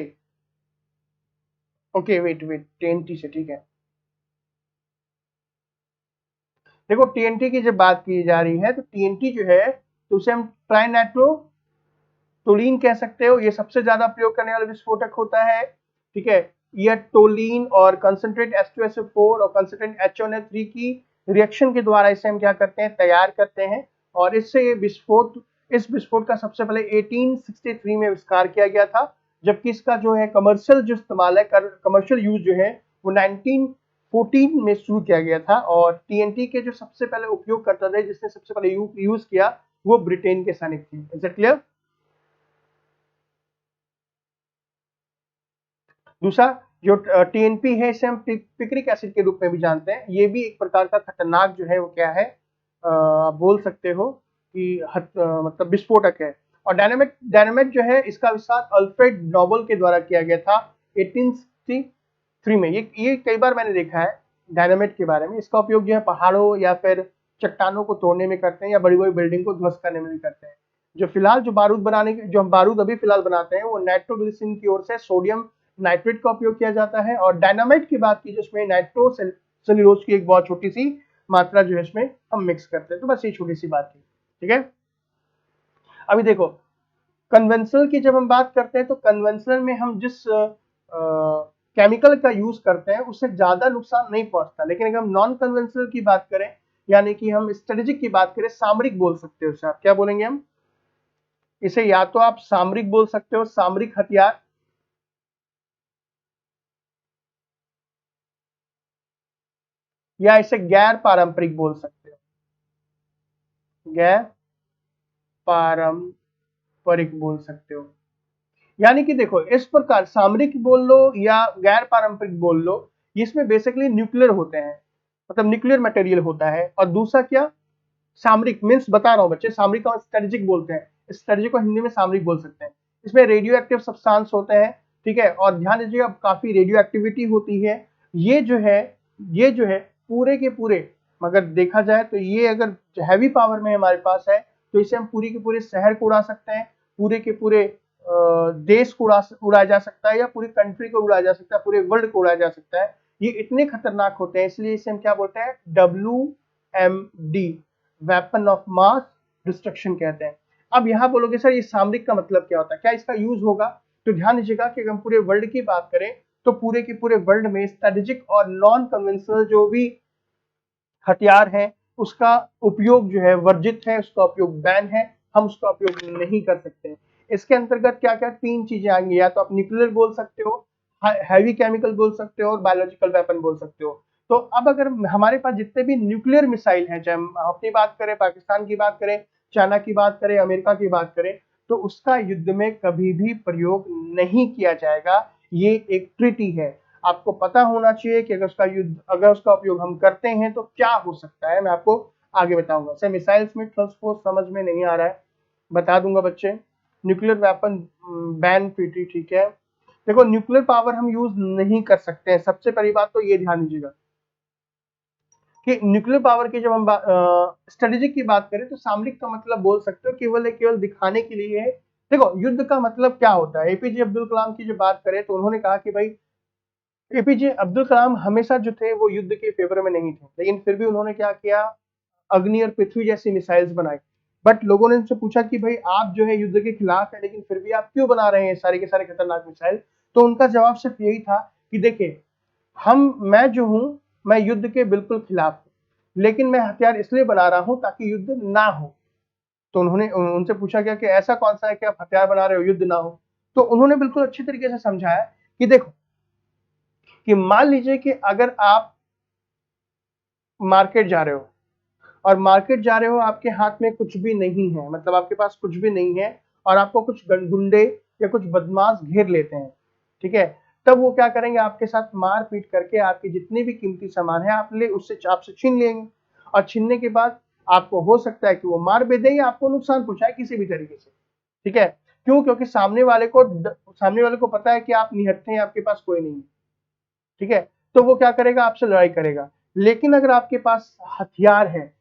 [SPEAKER 1] okay wait wait, TNT से, ठीक है। देखो टीएनटी की जब बात की जा रही है तो टीएनटी जो है तो उसे हम ट्राई नाइट्रो टोलिन कह सकते हो, ये सबसे ज्यादा प्रयोग करने वाला विस्फोटक होता है। ठीक है, यह टोलिन और कंसंट्रेट H2SO4 और कंसंट्रेट HNO3 की रिएक्शन के द्वारा इसे हम क्या करते हैं, तैयार करते हैं। और इससे ये विस्फोट, इस विस्फोट का सबसे पहले 1863 में आविष्कार किया गया था, जबकि इसका जो है कमर्शियल जो इस्तेमाल है, कमर्शियल यूज जो है वो 1914 में शुरू किया गया था। और टीएनटी के जो सबसे पहले उपयोग करता था, जिसने सबसे पहले यूज किया, वो ब्रिटेन के सैनिक थे। Is it clear? दूसरा जो टीएनपी है इसे हम पिक्रिक एसिड के रूप में भी जानते हैं, ये भी एक प्रकार का खतरनाक जो है वो क्या है, आप बोल सकते हो कि मतलब विस्फोटक है। और डायनामिट डायनामिट जो है इसका आविष्कार अल्फ्रेड नोबल के द्वारा किया गया था 1863 में। ये कई बार मैंने देखा है डायनामिट के बारे में, इसका उपयोग जो है पहाड़ों या फिर चट्टानों को तोड़ने में करते हैं, या बड़ी बड़ी बिल्डिंग को ध्वस्त करने में भी करते हैं। जो फिलहाल जो बारूद बनाने के, जो हम बारूद अभी फिलहाल बनाते हैं, वो नाइट्रोग्लिसरीन की ओर से सोडियम नाइट्रेट का उपयोग किया जाता है। और डायनामाइट की बात की जिसमें नाइट्रो सेल्यूलोज की एक बहुत छोटी सी मात्रा जो है इसमें हम मिक्स करते हैं। तो बस ये छोटी सी बात थी। ठीक है, अभी देखो कन्वेंशनल की जब हम बात करते हैं तो कन्वेंशनल में हम जिस केमिकल का यूज करते हैं उससे ज्यादा नुकसान नहीं पहुंचता। लेकिन अगर हम नॉन कन्वेंशनल की बात करें, यानी कि हम स्ट्रेटेजिक की बात करें, सामरिक बोल सकते हो इसे, आप क्या बोलेंगे हम इसे, या तो आप सामरिक बोल सकते हो, सामरिक हथियार, या इसे गैर पारंपरिक बोल सकते हो, गैर पारंपरिक बोल सकते हो। यानी कि देखो इस प्रकार सामरिक बोल लो या गैर पारंपरिक बोल लो, इसमें बेसिकली न्यूक्लियर होते हैं, मतलब न्यूक्लियर मटेरियल होता है। और दूसरा क्या, सामरिक मीन्स बता रहा हूं बच्चे, सामरिक को स्ट्रेटेजिक बोलते हैं, स्ट्रेटेजिक को हिंदी में सामरिक बोल सकते हैं। इसमें रेडियो एक्टिव सब्सटेंस होते हैं। ठीक है, और ध्यान दीजिएगा काफी रेडियो एक्टिविटी होती है। ये जो है, ये जो है पूरे के पूरे, अगर देखा जाए तो ये अगर हैवी पावर में हमारे पास है तो इसे हम पूरी के पूरे शहर को उड़ा सकते हैं, पूरे के पूरे देश को उड़ाया जा सकता है, या पूरी कंट्री को उड़ाया जा सकता है, पूरे वर्ल्ड को उड़ाया जा सकता है। ये इतने खतरनाक होते हैं, इसलिए इसे हम क्या बोलते हैं, WMD, weapon of mass destruction कहते हैं। अब यहाँ बोलोगे सर ये सामरिक का मतलब क्या होता है, क्या इसका यूज होगा? तो ध्यान दीजिएगा कि अगर हम पूरे वर्ल्ड की बात करें तो पूरे के पूरे वर्ल्ड में स्ट्रेटेजिक और नॉन कन्वेंशनल जो भी हथियार हैं उसका उपयोग जो है वर्जित है, उसका उपयोग बैन है, हम उसका उपयोग नहीं कर सकते हैं। इसके अंतर्गत क्या क्या 3 चीजें आएंगी, या तो आप न्यूक्लियर बोल सकते हो, हैवी केमिकल बोल सकते हो और बायोलॉजिकल वेपन बोल सकते हो। तो अब अगर हमारे पास जितने भी न्यूक्लियर मिसाइल हैं, चाहे हम अपनी बात करें, पाकिस्तान की बात करें, चाइना की बात करें, अमेरिका की बात करें, तो उसका युद्ध में कभी भी प्रयोग नहीं किया जाएगा। ये एक ट्रीटी है। आपको पता होना चाहिए कि अगर उसका उपयोग हम करते हैं तो क्या हो सकता है। मैं आपको आगे बताऊंगा। सर मिसाइल्स में थ्रस्ट फोर्स समझ में नहीं आ रहा है, बता दूंगा बच्चे। न्यूक्लियर वेपन बैन ट्रीटी, ठीक है। देखो न्यूक्लियर पावर हम यूज नहीं कर सकते हैं। सबसे पहली बात तो ये ध्यान दीजिएगा कि न्यूक्लियर पावर की जब हम स्ट्रेटेजिक की बात करें तो सामरिक का मतलब बोल सकते हो केवल दिखाने के लिए है। देखो युद्ध का मतलब क्या होता है। एपीजे अब्दुल कलाम की जो बात करें तो उन्होंने कहा कि भाई एपीजे अब्दुल कलाम हमेशा जो थे वो युद्ध के फेवर में नहीं थे, लेकिन फिर भी उन्होंने क्या किया, अग्नि और पृथ्वी जैसी मिसाइल्स बनाई। बट लोगों ने उनसे पूछा कि भाई आप जो है युद्ध के खिलाफ है, लेकिन फिर भी आप क्यों बना रहे हैं सारे के सारे खतरनाक मिसाइल। तो उनका जवाब सिर्फ यही था कि देखिए मैं जो हूं, मैं युद्ध के बिल्कुल खिलाफ हूं, लेकिन मैं हथियार इसलिए बना रहा हूं ताकि युद्ध ना हो। तो उन्होंने उनसे पूछा गया कि ऐसा कौन सा है कि आप हथियार बना रहे हो युद्ध ना हो। तो उन्होंने बिल्कुल अच्छी तरीके से समझाया कि देखो कि मान लीजिए कि अगर आप मार्केट जा रहे हो और मार्केट जा रहे हो, आपके हाथ में कुछ भी नहीं है, मतलब आपके पास कुछ भी नहीं है, और आपको कुछ गुंडे या कुछ बदमाश घेर लेते हैं, ठीक है। तब वो क्या करेंगे, आपके साथ मार पीट करके आपके जितने भी कीमती सामान है आपसे छीन लेंगे। और छीनने के बाद आपको हो सकता है कि वो मार भी दे या आपको नुकसान पहुंचाए किसी भी तरीके से, ठीक है। क्यों? क्योंकि सामने वाले को पता है कि आप निहत्थे हैं, आपके पास कोई नहीं है, ठीक है। तो वो क्या करेगा, आपसे लड़ाई करेगा। लेकिन अगर आपके पास हथियार है,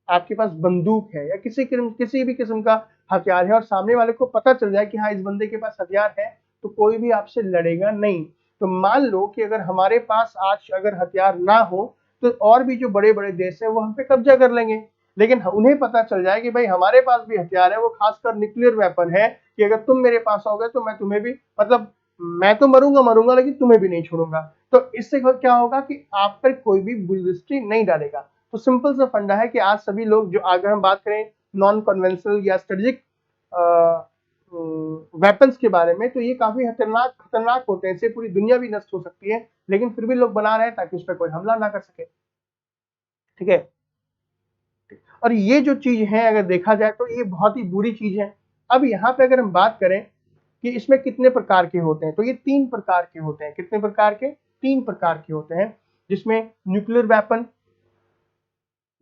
[SPEAKER 1] आपके पास बंदूक है या किसी भी किस्म का हथियार है, और सामने वाले को पता चल जाए कि हाँ इस बंदे के पास हथियार है, तो कोई भी आपसे लड़ेगा नहीं। तो मान लो कि अगर हमारे पास आज अगर हथियार ना हो तो और भी जो बड़े बड़े देश है वो हम पे कब्जा कर लेंगे। लेकिन उन्हें पता चल जाए कि भाई हमारे पास भी हथियार है, वो खासकर न्यूक्लियर वेपन है, कि अगर तुम मेरे पास आओगे तो मैं तुम्हें भी, मतलब मैं तो मरूंगा लेकिन तुम्हें भी नहीं छोड़ूंगा। तो इससे क्या होगा कि आप पर कोई भी बुलडोजरी नहीं डालेगा। तो सिंपल सा फंडा है कि आज सभी लोग जो, अगर हम बात करें नॉन कन्वेंशनल या स्ट्रेटेजिक वेपन्स के बारे में, तो ये काफी खतरनाक होते हैं। इससे पूरी दुनिया भी नष्ट हो सकती है, लेकिन फिर भी लोग बना रहे हैं ताकि उस पर कोई हमला ना कर सके, ठीक है। और ये जो चीज है अगर देखा जाए तो ये बहुत ही बुरी चीज है। अब यहाँ पे अगर हम बात करें कि इसमें कितने प्रकार के होते हैं, तो ये 3 प्रकार के होते हैं। कितने प्रकार के? 3 प्रकार के होते हैं, जिसमें न्यूक्लियर वेपन,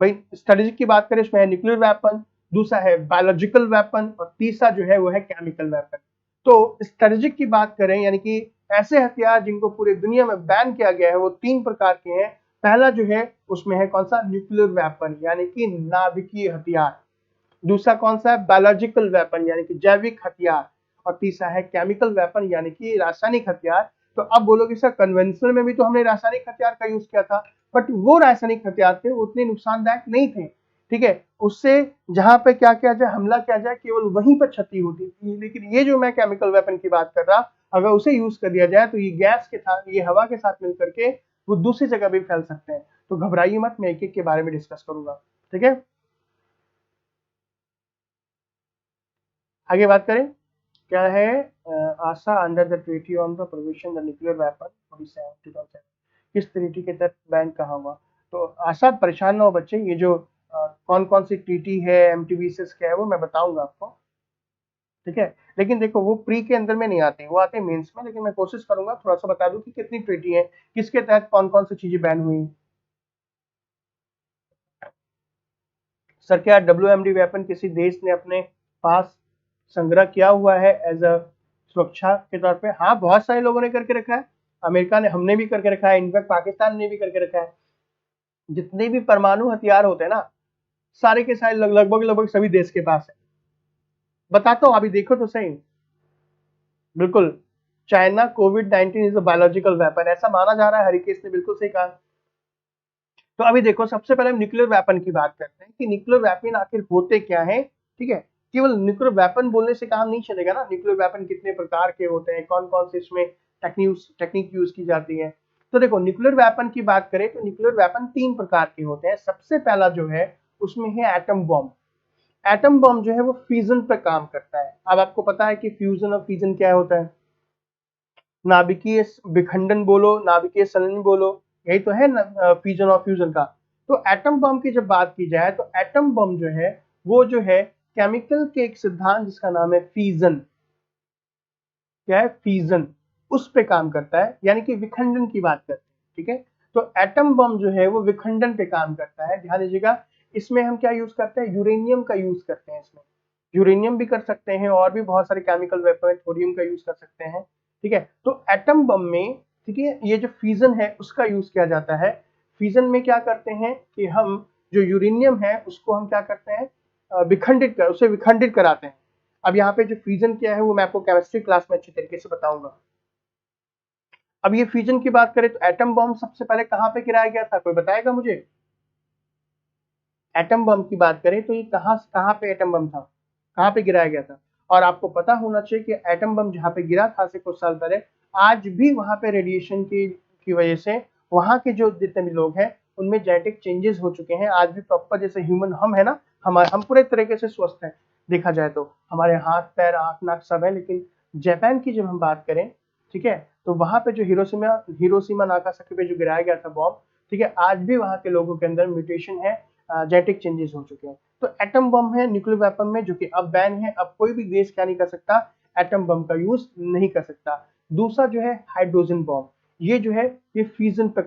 [SPEAKER 1] भाई स्ट्रेटेजिक की बात करें इसमें है न्यूक्लियर वेपन, दूसरा है बायोलॉजिकल वेपन, और तीसरा जो है वो है केमिकल वेपन। तो स्ट्रेटेजिक की बात करें, यानी कि ऐसे हथियार जिनको पूरी दुनिया में बैन किया गया है, वो 3 प्रकार के हैं। पहला जो है उसमें है कौन सा, न्यूक्लियर वेपन यानी कि नाभिकीय हथियार। दूसरा कौन सा है, बायोलॉजिकल वेपन यानी कि जैविक हथियार। और तीसरा है केमिकल वेपन यानी कि रासायनिक हथियार। तो अब बोलोगे सर कन्वेंशनल में भी तो हमने रासायनिक हथियार का यूज किया था, बट वो रासायनिक हथियार थे उतने नुकसानदायक नहीं थे, ठीक है। उससे जहां पे क्या किया जाए, हमला किया जाए, केवल वहीं पर क्षति होती थी। लेकिन ये जो मैं केमिकल वेपन की बात कर रहा, अगर उसे यूज कर दिया जाए तो ये गैस के साथ, ये हवा के साथ मिलकर के वो दूसरी जगह भी फैल सकते हैं। तो घबराइए मत, मैं एक एक के बारे में डिस्कस करूंगा, ठीक है। आगे बात करें, क्या है, Asha under the treaty on the provision the nuclear weapon 2007 किस ट्रीटी के तहत बैन कहा हुआ। तो आशा परेशान ना हो बच्चे, ये जो कौन कौन सी ट्रीटी है, एमटीबीसीएस क्या है, वो मैं बताऊंगा आपको, ठीक है। लेकिन देखो वो प्री के अंदर में नहीं आते, वो आते हैं मेंस में। लेकिन मैं कोशिश करूंगा थोड़ा सा बता दूं कि कितनी ट्रीटी है, किसके तहत कौन कौन सी चीजें बैन हुई। सर क्या डब्ल्यूएमडी वेपन किसी देश ने अपने पास संग्रह किया हुआ है एज अ सुरक्षा के तौर पे? हाँ, बहुत सारे लोगों ने करके रखा है। अमेरिका ने, हमने भी करके रखा है, इनफैक्ट पाकिस्तान ने भी करके रखा है। जितने भी परमाणु हथियार होते हैं ना, सारे के सारे लगभग सभी देश के पास है। बताता हूँ, अभी देखो तो सही। बिल्कुल, China covid is a biological weapon, ऐसा माना जा रहा है। हरिकेश ने बिल्कुल सही कहा। तो अभी देखो, सबसे पहले हम न्यूक्लियर वेपन की बात करते हैं कि न्यूक्लियर वेपन आखिर होते क्या है, ठीक है। केवल न्यूक्लियर वेपन बोलने से काम नहीं चलेगा ना, न्यूक्लियर वेपन कितने प्रकार के होते हैं, कौन कौन से इसमें टेक्निक यूज की जाती है। तो देखो न्यूक्लियर वेपन की बात करें तो न्यूक्लियर वेपन 3 प्रकार के होते हैं। सबसे पहला जो है उसमें है एटम बॉम्ब। एटम बॉम्ब जो है वो फ्यूजन पर काम करता है। अब आपको पता है कि फ्यूजन और फिजन क्या होता है, नाभिकीय विखंडन बोलो, नाभिकीय संलयन बोलो, यही तो है ना फ्यूजन और फ्यूजन का। तो एटम बम की जब बात की जाए तो एटम बम जो है वो जो है केमिकल के एक सिद्धांत जिसका नाम है फीजन, क्या है फीजन, उस पे काम करता है, यानी कि विखंडन की बात करते हैं। ठीक है, तो एटम बम जो है वो विखंडन पे काम करता है। ध्यान दीजिएगा, इसमें हम क्या यूज करते हैं, यूरेनियम का यूज करते हैं। इसमें यूरेनियम भी कर सकते हैं और भी बहुत सारे केमिकल वेपन, थोरियम का यूज कर सकते हैं। ठीक है, तो एटम बम में, ठीक है, ये जो फ्यूजन है उसका यूज किया जाता है। फ्यूजन में क्या करते हैं कि हम जो यूरेनियम है उसको हम क्या करते हैं, उसे विखंडित कराते हैं। अब यहाँ पे जो फ्यूजन क्या है वो मैं आपको केमिस्ट्री क्लास में अच्छी तरीके से बताऊंगा। अब ये फ्यूजन की बात करें तो एटम बॉम्ब सबसे पहले कहाँ पे गिराया गया था, कोई बताएगा मुझे? एटम बम की बात करें तो ये कहाँ पे एटम बम था, कहाँ पे गिराया गया था? और आपको पता होना चाहिए कि एटम बम जहाँ पे गिरा था से कुछ साल पहले, आज भी वहां पे रेडिएशन की वजह से वहां के जो जितने भी लोग हैं उनमें जेनेटिक चेंजेस हो चुके हैं। आज भी प्रॉपर जैसे ह्यूमन हम है ना, हम पूरे तरीके से स्वस्थ हैं। देखा जाए तो हमारे हाथ पैर आंख नाक सब है। लेकिन जापान की जब हम बात करें, ठीक है, तो वहां पे जो हिरोशिमा नागासाकी पे जो गिराया गया था बॉम्ब, ठीक है, आज भी वहां के लोगों के अंदर म्यूटेशन है, जेनेटिक चेंजेस हो चुके हैं। तो एटम बम है न्यूक्लियर वेपन में, जो कि अब बैन है। अब कोई भी देश क्या नहीं कर सकता, एटम बम का यूज नहीं कर सकता। दूसरा जो है हाइड्रोजन बम, ये जो है ये फ्यूजन पे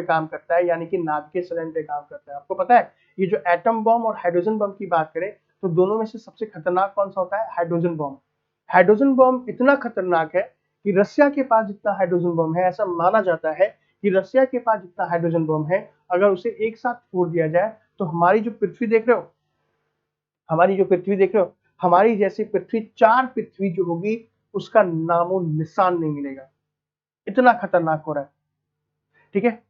[SPEAKER 1] काम करता है, यानी कि नाभिकीय संलयन पे काम करता है। आपको पता है ये जो एटम बम और हाइड्रोजन बम की बात करें तो दोनों में से सबसे खतरनाक कौन सा होता है, हाइड्रोजन बम। हाइड्रोजन बम इतना खतरनाक है कि रसिया के पास जितना हाइड्रोजन बम है, ऐसा माना जाता है कि रसिया के पास जितना हाइड्रोजन बम है, अगर उसे एक साथ फोड़ दिया जाए तो हमारी जो पृथ्वी देख रहे हो, हमारी जैसी पृथ्वी, 4 पृथ्वी जो होगी उसका नामो निशान नहीं मिलेगा। इतना खतरनाक हो रहा है। ठीक है,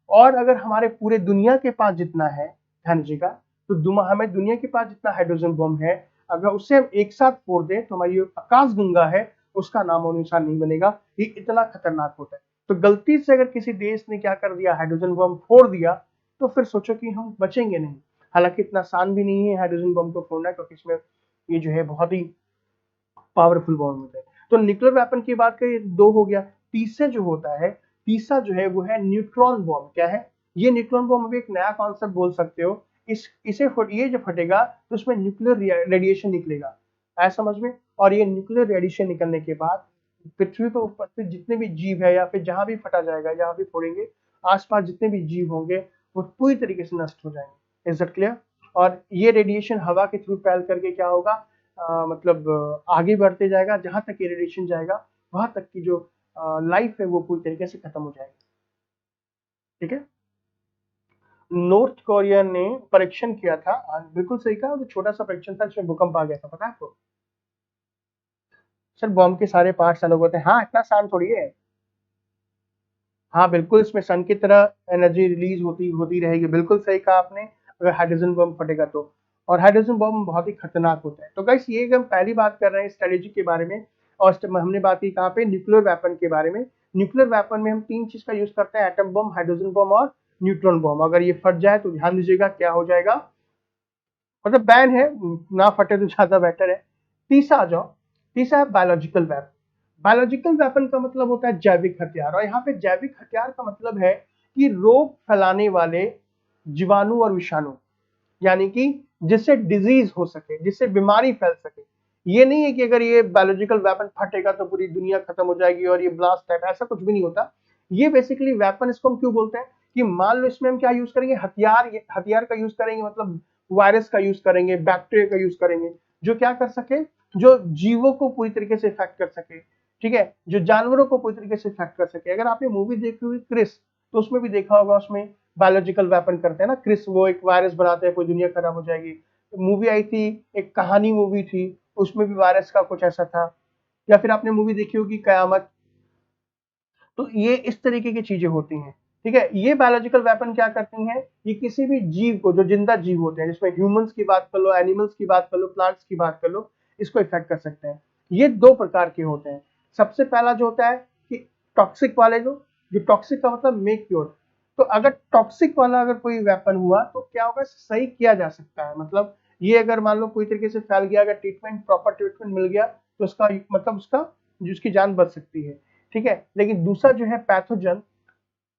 [SPEAKER 1] और अगर हमारे पूरे दुनिया के पास जितना है, ध्यान दीजिएगा, तो हमें दुनिया के पास जितना हाइड्रोजन बम है, अगर उसे हम एक साथ फोड़ दें तो हमारी आकाश गंगा है उसका नामो निशान नहीं बनेगा। ये इतना खतरनाक होता है। तो गलती से अगर किसी देश ने क्या कर दिया, हाइड्रोजन बम फोड़ दिया, तो फिर सोचो कि हम बचेंगे नहीं। हालांकि इतना आसान भी नहीं है हाइड्रोजन बम को फोड़ना, क्योंकि इसमें ये जो है बहुत ही पावरफुल बॉम्ब होता है। तो न्यूक्लियर वेपन की बात करें, 2 हो गया। तीसरा जो है वो है न्यूट्रॉन बॉम्ब। क्या है ये न्यूट्रॉन बॉम्ब? अभी एक नया कॉन्सेप्ट बोल सकते हो। ये जो फटेगा तो उसमें न्यूक्लियर रेडिएशन निकलेगा, आया समझ में? और ये न्यूक्लियर रेडिएशन निकलने के बाद पृथ्वी पर उपस्थित जितने भी जीव है, या फिर जहां भी फटा जाएगा, जहां भी फोड़ेंगे, आसपास जितने भी जीव होंगे वो पूरी तरीके से नष्ट हो जाएंगे। Is it clear? और ये रेडिएशन हवा के थ्रू फैल करके क्या होगा, मतलब आगे बढ़ते जाएगा, जहां तक ये रेडिएशन जाएगा वहां तक की जो लाइफ है वो पूरी तरीके से खत्म हो जाएगी। ठीक है, नॉर्थ कोरिया ने परीक्षण किया था, बिल्कुल सही कहा, वो छोटा सा परीक्षण था जिसमें भूकंप आ गया था, पता है आपको? सर बॉम्ब के सारे पार्ट्स अलग होते हैं, हाँ, इतना आसान थोड़ी है। हाँ बिल्कुल, इसमें सन की तरह एनर्जी रिलीज होती होती रहेगी, बिल्कुल सही कहा आपने, अगर हाइड्रोजन बम फटेगा तो। और हाइड्रोजन बम बहुत ही खतरनाक होता है। तो गाइस ये हम पहली बात कर रहे हैं स्ट्रेटेजी के बारे में, और हमने बात की कहाँ पे, न्यूक्लियर वेपन के बारे में। न्यूक्लियर वेपन में हम 3 चीज का यूज करते हैं, एटम बम, हाइड्रोजन बम और न्यूट्रॉन बम। अगर ये फट जाए तो ध्यान दीजिएगा क्या हो जाएगा, मतलब बैन है, ना फटे तो ज्यादा बेटर है। तीसरा आ जाओ, तीसरा है बायोलॉजिकल वेपन। बायोलॉजिकल वेपन का मतलब होता है जैविक हथियार, और यहाँ पे जैविक हथियार का मतलब है कि रोग फैलाने वाले जीवाणु और विषाणु, यानी कि जिससे डिजीज हो सके, जिससे बीमारी फैल सके। ये नहीं है कि अगर ये बायोलॉजिकल वेपन फटेगा तो पूरी दुनिया खत्म हो जाएगी और ये ब्लास्ट टाइप, ऐसा कुछ भी नहीं होता। ये बेसिकली वेपन, इसको हम क्यों बोलते हैं कि मान लो इसमें हम क्या यूज करेंगे, हथियार का यूज करेंगे, मतलब वायरस का यूज करेंगे, बैक्टीरिया का यूज करेंगे, जो क्या कर सके, जो जीवों को पूरी तरीके से इफेक्ट कर सके। ठीक है, जो जानवरों को पूरी तरीके से इफेक्ट कर सके। अगर आपने मूवी देखी हुई क्रिस, तो उसमें भी देखा होगा, उसमें बायोलॉजिकल वेपन करते हैं ना क्रिस, वो एक वायरस बनाते हैं, पूरी दुनिया खराब हो जाएगी। मूवी आई थी, एक कहानी मूवी थी, उसमें भी वायरस का कुछ ऐसा था। या फिर आपने मूवी देखी होगी कयामत। तो ये इस तरीके की चीजें होती हैं। ठीक है, ये बायोलॉजिकल वेपन क्या करती हैं, ये किसी भी जीव को, जो जिंदा जीव होते हैं, जिसमें ह्यूमंस की बात कर लो, एनिमल्स की बात कर लो, प्लांट्स की बात कर लो, इसको इफेक्ट कर सकते हैं। ये 2 प्रकार के होते हैं। सबसे पहला जो होता है कि टॉक्सिक वाले, जो जो टॉक्सिक का मतलब मेक क्योर। तो अगर टॉक्सिक वाला अगर कोई वेपन हुआ तो क्या होगा, सही किया जा सकता है। मतलब ये अगर मान लो कोई तरीके से फैल गया, अगर ट्रीटमेंट प्रॉपर ट्रीटमेंट मिल गया तो उसका मतलब उसकी जान बच सकती है, ठीक है। लेकिन दूसरा जो है पैथोजन,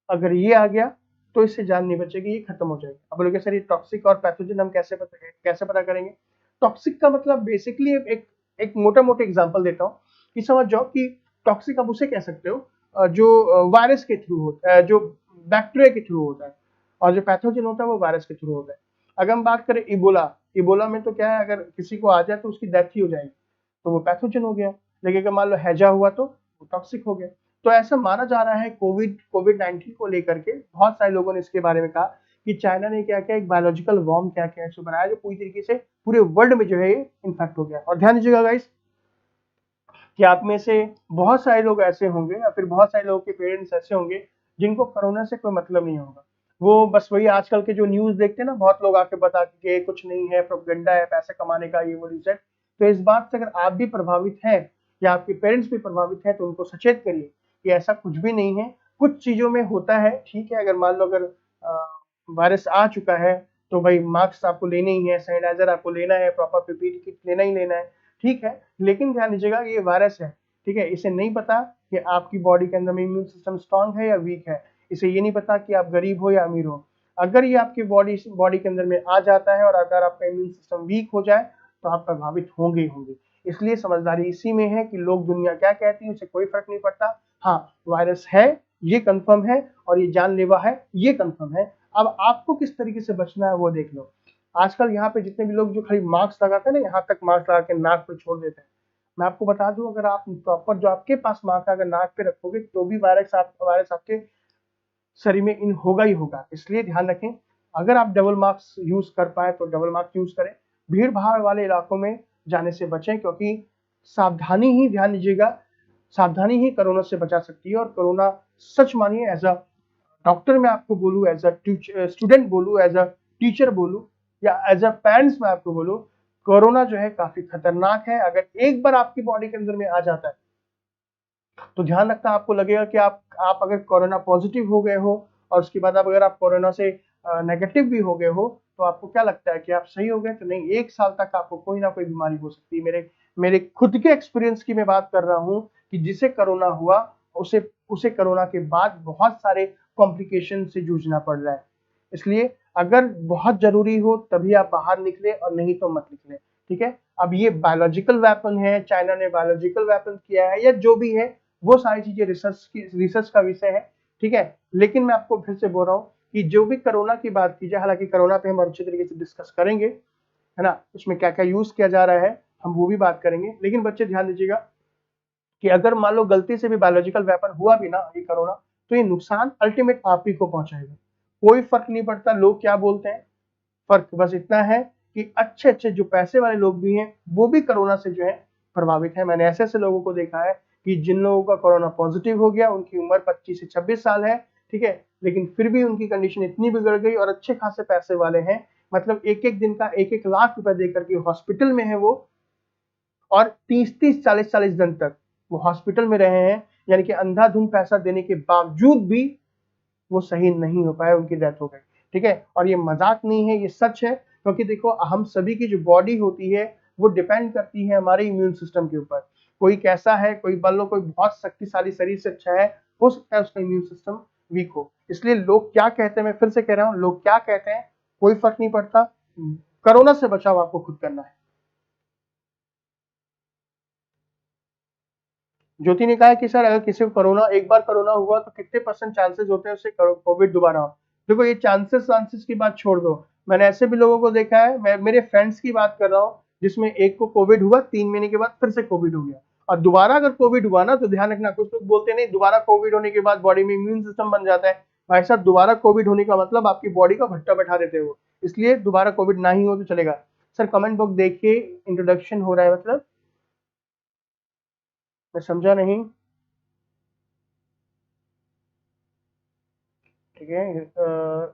[SPEAKER 1] अगर ये आ गया तो इससे जान नहीं बचेगी, ये खत्म हो जाएगी। अब बोलोगे सर ये टॉक्सिक और पैथोजन हम कैसे पता करेंगे। टॉक्सिक का मतलब बेसिकली एक मोटा मोटा एग्जांपल देता हूँ कि समझ जाओ कि टॉक्सिक आप उसे कह सकते हो जो वायरस के थ्रू होता है, जो बैक्टीरिया के थ्रू होता है, और जो पैथोजन होता है वो वायरस के थ्रू होता है। अगर हम बात करें इबोला, इबोला में तो क्या है, अगर किसी को आ जाए तो उसकी डेथ ही हो जाएगी, तो वो पैथोजन हो गया। लेकिन अगर मान लो हैजा हुआ तो वो टॉक्सिक हो गया। तो ऐसा माना जा रहा है कोविड 19 को लेकर के बहुत सारे लोगों ने इसके बारे में कहा कि चाइना ने क्या क्या एक बायोलॉजिकल वॉर्म क्या क्या ऐसे बनाया जो पूरी तरीके से पूरे वर्ल्ड में जो है ये इन्फेक्ट हो गया। और ध्यान दीजिएगा गाइस कि आप में से बहुत सारे लोग ऐसे होंगे या फिर बहुत सारे लोगों के पेरेंट्स ऐसे होंगे जिनको कोरोना से कोई मतलब नहीं होगा। वो बस वही आजकल के जो न्यूज देखते हैं ना, बहुत लोग आके बता के कुछ नहीं है, प्रोपेगेंडा है, पैसे कमाने का, ये वो रिजल्ट। तो इस बात से अगर आप भी प्रभावित हैं या आपके पेरेंट्स भी प्रभावित हैं तो उनको सचेत करिए कि ऐसा कुछ भी नहीं है। कुछ चीजों में होता है, ठीक है। अगर मान लो अगर वायरस आ चुका है तो भाई मास्क आपको लेने ही है, सैनिटाइजर आपको लेना है, प्रॉपर पीपीई किट लेना ही लेना है, ठीक है। लेकिन ध्यान दीजिएगा ये वायरस है, ठीक है। इसे नहीं पता कि आपकी बॉडी के अंदर में इम्यून सिस्टम स्ट्रांग है या वीक है। इसे ये नहीं पता कि आप गरीब हो या अमीर हो। अगर ये आपकी बॉडी के अंदर में आ जाता है और अगर आपका इम्यून सिस्टम वीक हो जाए तो आप प्रभावित होंगे ही होंगे। इसलिए समझदारी इसी में है कि लोग दुनिया क्या कहती है उसे कोई फर्क नहीं पड़ता। हाँ, वायरस है ये कंफर्म है और ये जानलेवा है ये कंफर्म है। अब आपको किस तरीके से बचना है वो देख लो। आजकल यहाँ पे जितने भी लोग जो खाली मास्क लगाते हैं ना, यहाँ तक मास्क लगा के नाक पे छोड़ देते हैं। मैं आपको बता दूं, अगर आप प्रॉपर जो आपके पास मास्क अगर नाक पे रखोगे तो भी वायरस आपके शरीर में इन होगा ही होगा। इसलिए ध्यान रखें, अगर आप डबल मास्क यूज कर पाए तो डबल मास्क यूज करें। भीड़ भाड़ वाले इलाकों में जाने से बचें, क्योंकि सावधानी ही, ध्यान दीजिएगा, सावधानी ही कोरोना से बचा सकती है। और कोरोना सच मानिए, एज अ डॉक्टर मैं आपको बोलूँ, एज अ स्टूडेंट बोलूँ, एज अ टीचर बोलूँ या एज अ पेरेंट्स मैं आपको बोलूँ, कोरोना जो है काफी खतरनाक है। अगर एक बार आपकी बॉडी के अंदर में आ जाता है तो ध्यान रखना, आपको लगेगा कि आप अगर कोरोना पॉजिटिव हो गए हो और उसके बाद अगर आप कोरोना से नेगेटिव भी हो गए हो तो आपको क्या लगता है कि आप सही हो गए। तो नहीं, 1 साल तक आपको कोई ना कोई बीमारी हो सकती है। मेरे खुद के एक्सपीरियंस की मैं बात कर रहा हूँ कि जिसे कोरोना हुआ उसे उसे कोरोना के बाद बहुत सारे कॉम्प्लिकेशन से जूझना पड़ रहा है। इसलिए अगर बहुत जरूरी हो तभी आप बाहर निकले और नहीं तो मत निकले, ठीक है। अब ये बायोलॉजिकल वेपन है, चाइना ने बायोलॉजिकल वेपन किया है या जो भी है, वो सारी चीजें रिसर्च का विषय है, ठीक है। लेकिन मैं आपको फिर से बोल रहा हूँ कि जो भी कोरोना की बात की जाए, हालांकि कोरोना पे हम अच्छे तरीके से डिस्कस करेंगे, है ना, उसमें क्या क्या यूज किया जा रहा है हम वो भी बात करेंगे। लेकिन बच्चे ध्यान दीजिएगा कि अगर मान लो गलती से भी बायोलॉजिकल वेपन हुआ भी ना ये कोरोना, तो ये नुकसान अल्टीमेट आप ही को पहुंचाएगा। कोई फर्क नहीं पड़ता लोग क्या बोलते हैं, फर्क बस इतना है कि अच्छे अच्छे जो पैसे वाले लोग भी हैं वो भी कोरोना से जो है प्रभावित है। मैंने ऐसे ऐसे लोगों को देखा है कि जिन लोगों का कोरोना पॉजिटिव हो गया उनकी उम्र 25 से 26 साल है, ठीक है, लेकिन फिर भी उनकी कंडीशन इतनी बिगड़ गई और अच्छे खासे पैसे वाले हैं, मतलब एक एक दिन का 1-1 लाख रुपए देकर के हॉस्पिटल में है वो, और 30-30 40-40 दिन तक वो हॉस्पिटल में रहे हैं। यानी कि अंधाधुंध पैसा देने के बावजूद भी वो सही नहीं हो पाया, उनकी डेथ हो गई, ठीक है। और ये मजाक नहीं है, ये सच है। क्योंकि देखो हम सभी की जो बॉडी होती है वो डिपेंड करती है हमारे इम्यून सिस्टम के ऊपर। कोई कैसा है, कोई मान लो कोई बहुत शक्तिशाली शरीर से अच्छा है, हो सकता है उसका इम्यून सिस्टम वीक हो। इसलिए लोग क्या कहते हैं, मैं फिर से कह रहा हूँ, लोग क्या कहते हैं कोई फर्क नहीं पड़ता। कोरोना से बचाव आपको खुद करना है। ज्योति ने कहा है कि सर अगर किसी को कोरोना, एक बार कोरोना हुआ तो कितने परसेंट चांसेस होते हैं उससे कोविड दोबारा हो। देखो ये चांसेस की बात छोड़ दो, मैंने ऐसे भी लोगों को देखा है, मैं मेरे फ्रेंड्स की बात कर रहा हूँ, जिसमें एक को कोविड हुआ, 3 महीने के बाद फिर से कोविड हो गया। और दोबारा अगर कोविड हुआ ना तो ध्यान रखना, कुछ लोग बोलते नहीं दोबारा कोविड होने के बाद बॉडी में इम्यून सिस्टम बन जाता है। भाई साहब, दोबारा कोविड होने का मतलब आपकी बॉडी का भट्टा बैठा देते हो, इसलिए दोबारा कोविड ना ही हो तो चलेगा। सर कमेंट बॉक्स देखिए, इंट्रोडक्शन हो रहा है, मतलब मैं समझा नहीं, ठीक है।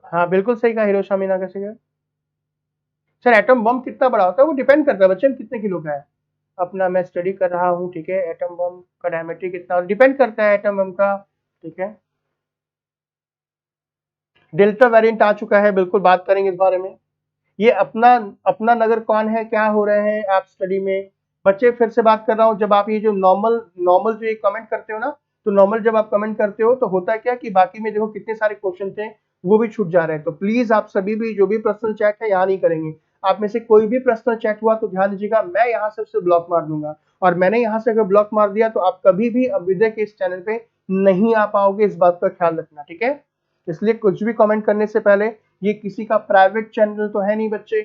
[SPEAKER 1] हाँ बिल्कुल सही कहा, हिरोशिमा नागासाकी का। सर एटम बम कितना बड़ा होता है वो डिपेंड करता है बच्चे हम कितने किलो का है। अपना मैं स्टडी कर रहा हूँ, ठीक है, एटम बम का डायमीटर कितना डिपेंड करता है एटम बम का, ठीक है। डेल्टा वेरिएंट आ चुका है, बिल्कुल बात करेंगे इस बारे में। ये अपना अपना नगर कौन है, क्या हो रहे हैं आप स्टडी में बच्चे। फिर से बात कर रहा हूँ, जब आप ये जो नॉर्मल नॉर्मल जो ये कमेंट करते हो ना, तो नॉर्मल जब आप कमेंट करते हो तो होता है क्या कि बाकी में देखो कितने सारे क्वेश्चन थे वो भी छूट जा रहे हैं। तो प्लीज आप सभी भी जो भी पर्सनल चैट है यहाँ नहीं करेंगे। आप में से कोई भी पर्सनल चैट हुआ तो ध्यान दीजिएगा, मैं यहाँ से उसे ब्लॉक मार दूंगा। और मैंने यहाँ से अगर ब्लॉक मार दिया तो आप कभी भी अभ्युदय के इस चैनल पे नहीं आ पाओगे, इस बात का ख्याल रखना, ठीक है। इसलिए कुछ भी कमेंट करने से पहले, ये किसी का प्राइवेट चैनल तो है नहीं बच्चे,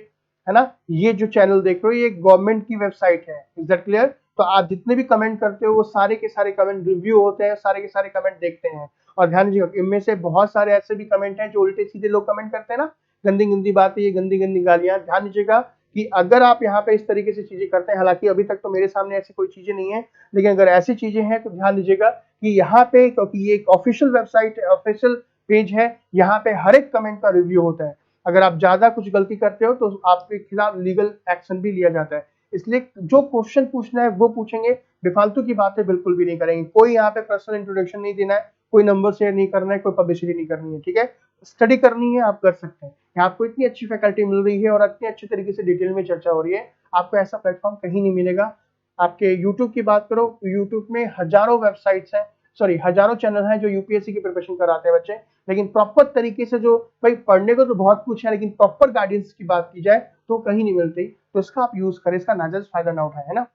[SPEAKER 1] है ना। ये जो चैनल देख रहे हो ये गवर्नमेंट की वेबसाइट है, इज दैट क्लियर। तो आप जितने भी कमेंट करते हो वो सारे के सारे कमेंट रिव्यू होते हैं, सारे के सारे कमेंट देखते हैं। और ध्यान दीजिएगा इनमें से बहुत सारे ऐसे भी कमेंट हैं जो उल्टे सीधे लोग कमेंट करते हैं ना, गंदी गंदी बातें, ये गंदी गंदी गालियां। ध्यान दीजिएगा कि अगर आप यहाँ पे इस तरीके से चीजें करते हैं, हालांकि अभी तक तो मेरे सामने ऐसी कोई चीजें नहीं है, लेकिन अगर ऐसी चीजें हैं तो ध्यान दीजिएगा कि यहाँ पे, क्योंकि ये एक ऑफिशियल वेबसाइट है, ऑफिशियल पेज है, यहाँ पे हर एक कमेंट का रिव्यू होता है। अगर आप ज्यादा कुछ गलती करते हो तो आपके खिलाफ लीगल एक्शन भी लिया जाता है। इसलिए जो क्वेश्चन पूछना है वो पूछेंगे, बेफालतू की बातें बिल्कुल भी नहीं करेंगे। कोई यहाँ पे पर्सनल इंट्रोडक्शन नहीं देना है, कोई नंबर शेयर नहीं करना है, कोई पब्लिसिटी नहीं करनी है, ठीक है। स्टडी करनी है आप कर सकते हैं, यहाँ आपको इतनी अच्छी फैकल्टी मिल रही है और इतनी अच्छी तरीके से डिटेल में चर्चा हो रही है, आपको ऐसा प्लेटफॉर्म कहीं नहीं मिलेगा। आपके यूट्यूब की बात करो तो यूट्यूब में हजारों वेबसाइट्स हैं, सॉरी हजारों चैनल हैं जो यूपीएससी की प्रिपरेशन कराते हैं बच्चे, लेकिन प्रॉपर तरीके से जो, भाई पढ़ने को तो बहुत कुछ है लेकिन प्रॉपर गाइडेंस की बात की जाए तो कहीं नहीं मिलती। तो इसका आप यूज करें, इसका नाजायज फायदा ना उठाए, है ना।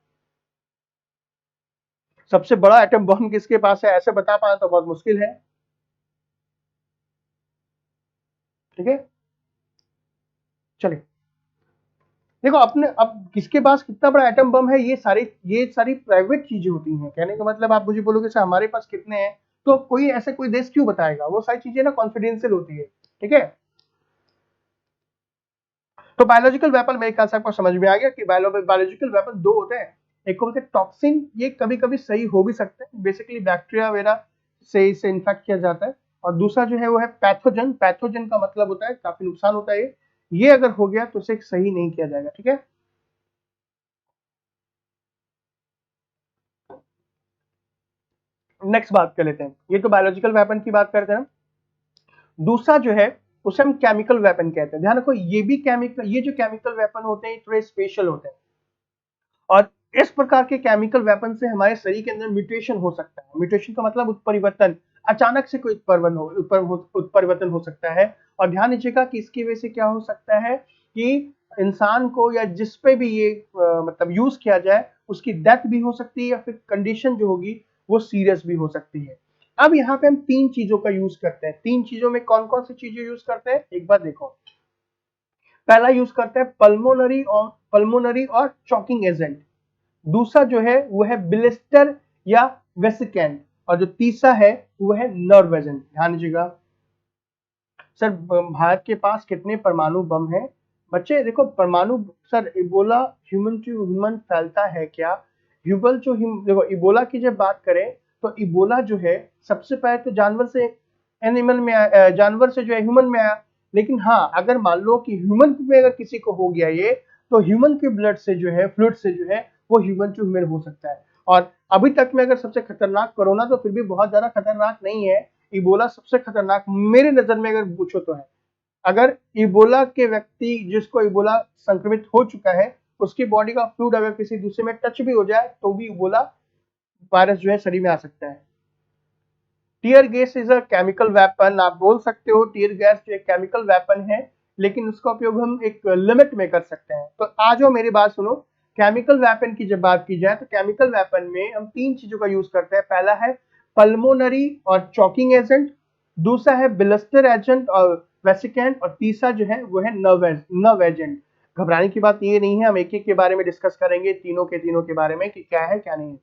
[SPEAKER 1] सबसे बड़ा एटम बम किसके पास है, ऐसे बता पाना तो बहुत मुश्किल है, ठीक है। चलिए देखो अपने, अब किसके पास कितना बड़ा एटम बम है, ये सारी प्राइवेट चीजें होती हैं। कहने का मतलब आप मुझे बोलोगे सर हमारे पास कितने हैं, तो कोई ऐसे कोई देश क्यों बताएगा, वो सारी चीजें ना कॉन्फिडेंशियल होती है, ठीक है। तो बायोलॉजिकल वेपन मेरे ख्याल से आपको समझ में आ गया कि बायोलॉजिकल वेपन दो होते हैं। एक को बोलते हैं टॉक्सिन, ये कभी कभी सही हो भी सकते हैं, बेसिकली बैक्टीरिया वगैरह से इसे इन्फेक्ट किया जाता है। और दूसरा जो है वो है पैथोजन, पैथोजन का मतलब होता है काफी नुकसान होता है, ये अगर हो गया तो इसे सही नहीं किया जाएगा, ठीक है। नेक्स्ट बात कर लेते हैं, ये तो बायोलॉजिकल वेपन की बात करते हैं। दूसरा जो है उसे हम केमिकल वेपन कहते हैं। ध्यान रखो ये भी केमिकल, ये जो केमिकल वेपन होते हैं थोड़े स्पेशल होते हैं। और इस प्रकार के केमिकल वेपन से हमारे शरीर के अंदर म्यूटेशन हो सकता है। म्यूटेशन का मतलब उत्परिवर्तन, अचानक से कोई उत्परिवर्तन हो सकता है। और ध्यान दीजिएगा कि इसकी वजह से क्या हो सकता है कि इंसान को या जिस पे भी ये मतलब यूज किया जाए उसकी डेथ भी हो सकती है, या फिर कंडीशन जो होगी वो सीरियस भी हो सकती है। अब यहाँ पे हम तीन चीजों का यूज करते हैं। तीन चीजों में कौन कौन सी चीजें यूज करते हैं एक बार देखो। पहला यूज करते हैं पल्मोनरी और चॉकिंग एजेंट। दूसरा जो है वो है ब्लिस्टर या वेसिकेंट, और जो तीसरा है वो है नर्व एजेंट। ध्यान दीजिएगा सर भारत के पास कितने परमाणु बम हैं बच्चे। देखो परमाणु, sir Ebola human to human फैलता है क्या, देखो इबोला की जब बात करें तो इबोला जो है सबसे पहले तो जानवर से एनिमल में जानवर से जो है ह्यूमन में आया। लेकिन हाँ अगर मान लो कि ह्यूमन में अगर किसी को हो गया ये, तो ह्यूमन के ब्लड से जो है, फ्लूइड से जो है वो ह्यूमन टू ह्यूमन हो सकता है। और अभी तक में अगर सबसे खतरनाक कोरोना तो फिर भी बहुत ज्यादा खतरनाक नहीं है, इबोला सबसे खतरनाक मेरे नजर में अगर पूछो तो है। अगर इबोला के व्यक्ति जिसको इबोला संक्रमित हो चुका है उसकी बॉडी का फ्लूइड अगर किसी दूसरे में टच भी हो जाए तो भी इबोला वायरस जो है शरीर में आ सकता है। Tear gas is a chemical weapon, आप बोल सकते हो टीयर गैस जो एक केमिकल वेपन है, लेकिन उसका उपयोग हम एक लिमिट में कर सकते हैं। तो आ जाओ मेरी बात सुनो, केमिकल वेपन की जब बात की जाए तो केमिकल वेपन में हम तीन चीजों का यूज करते हैं। पहला है पल्मोनरी और चॉकिंग एजेंट, दूसरा है ब्लिस्टर एजेंट और वेसिकेंट, और तीसरा जो है वो है नर्व एजेंट। घबराने की बात ये नहीं है, हम एक एक के बारे में डिस्कस करेंगे, तीनों के बारे में कि क्या है क्या नहीं है,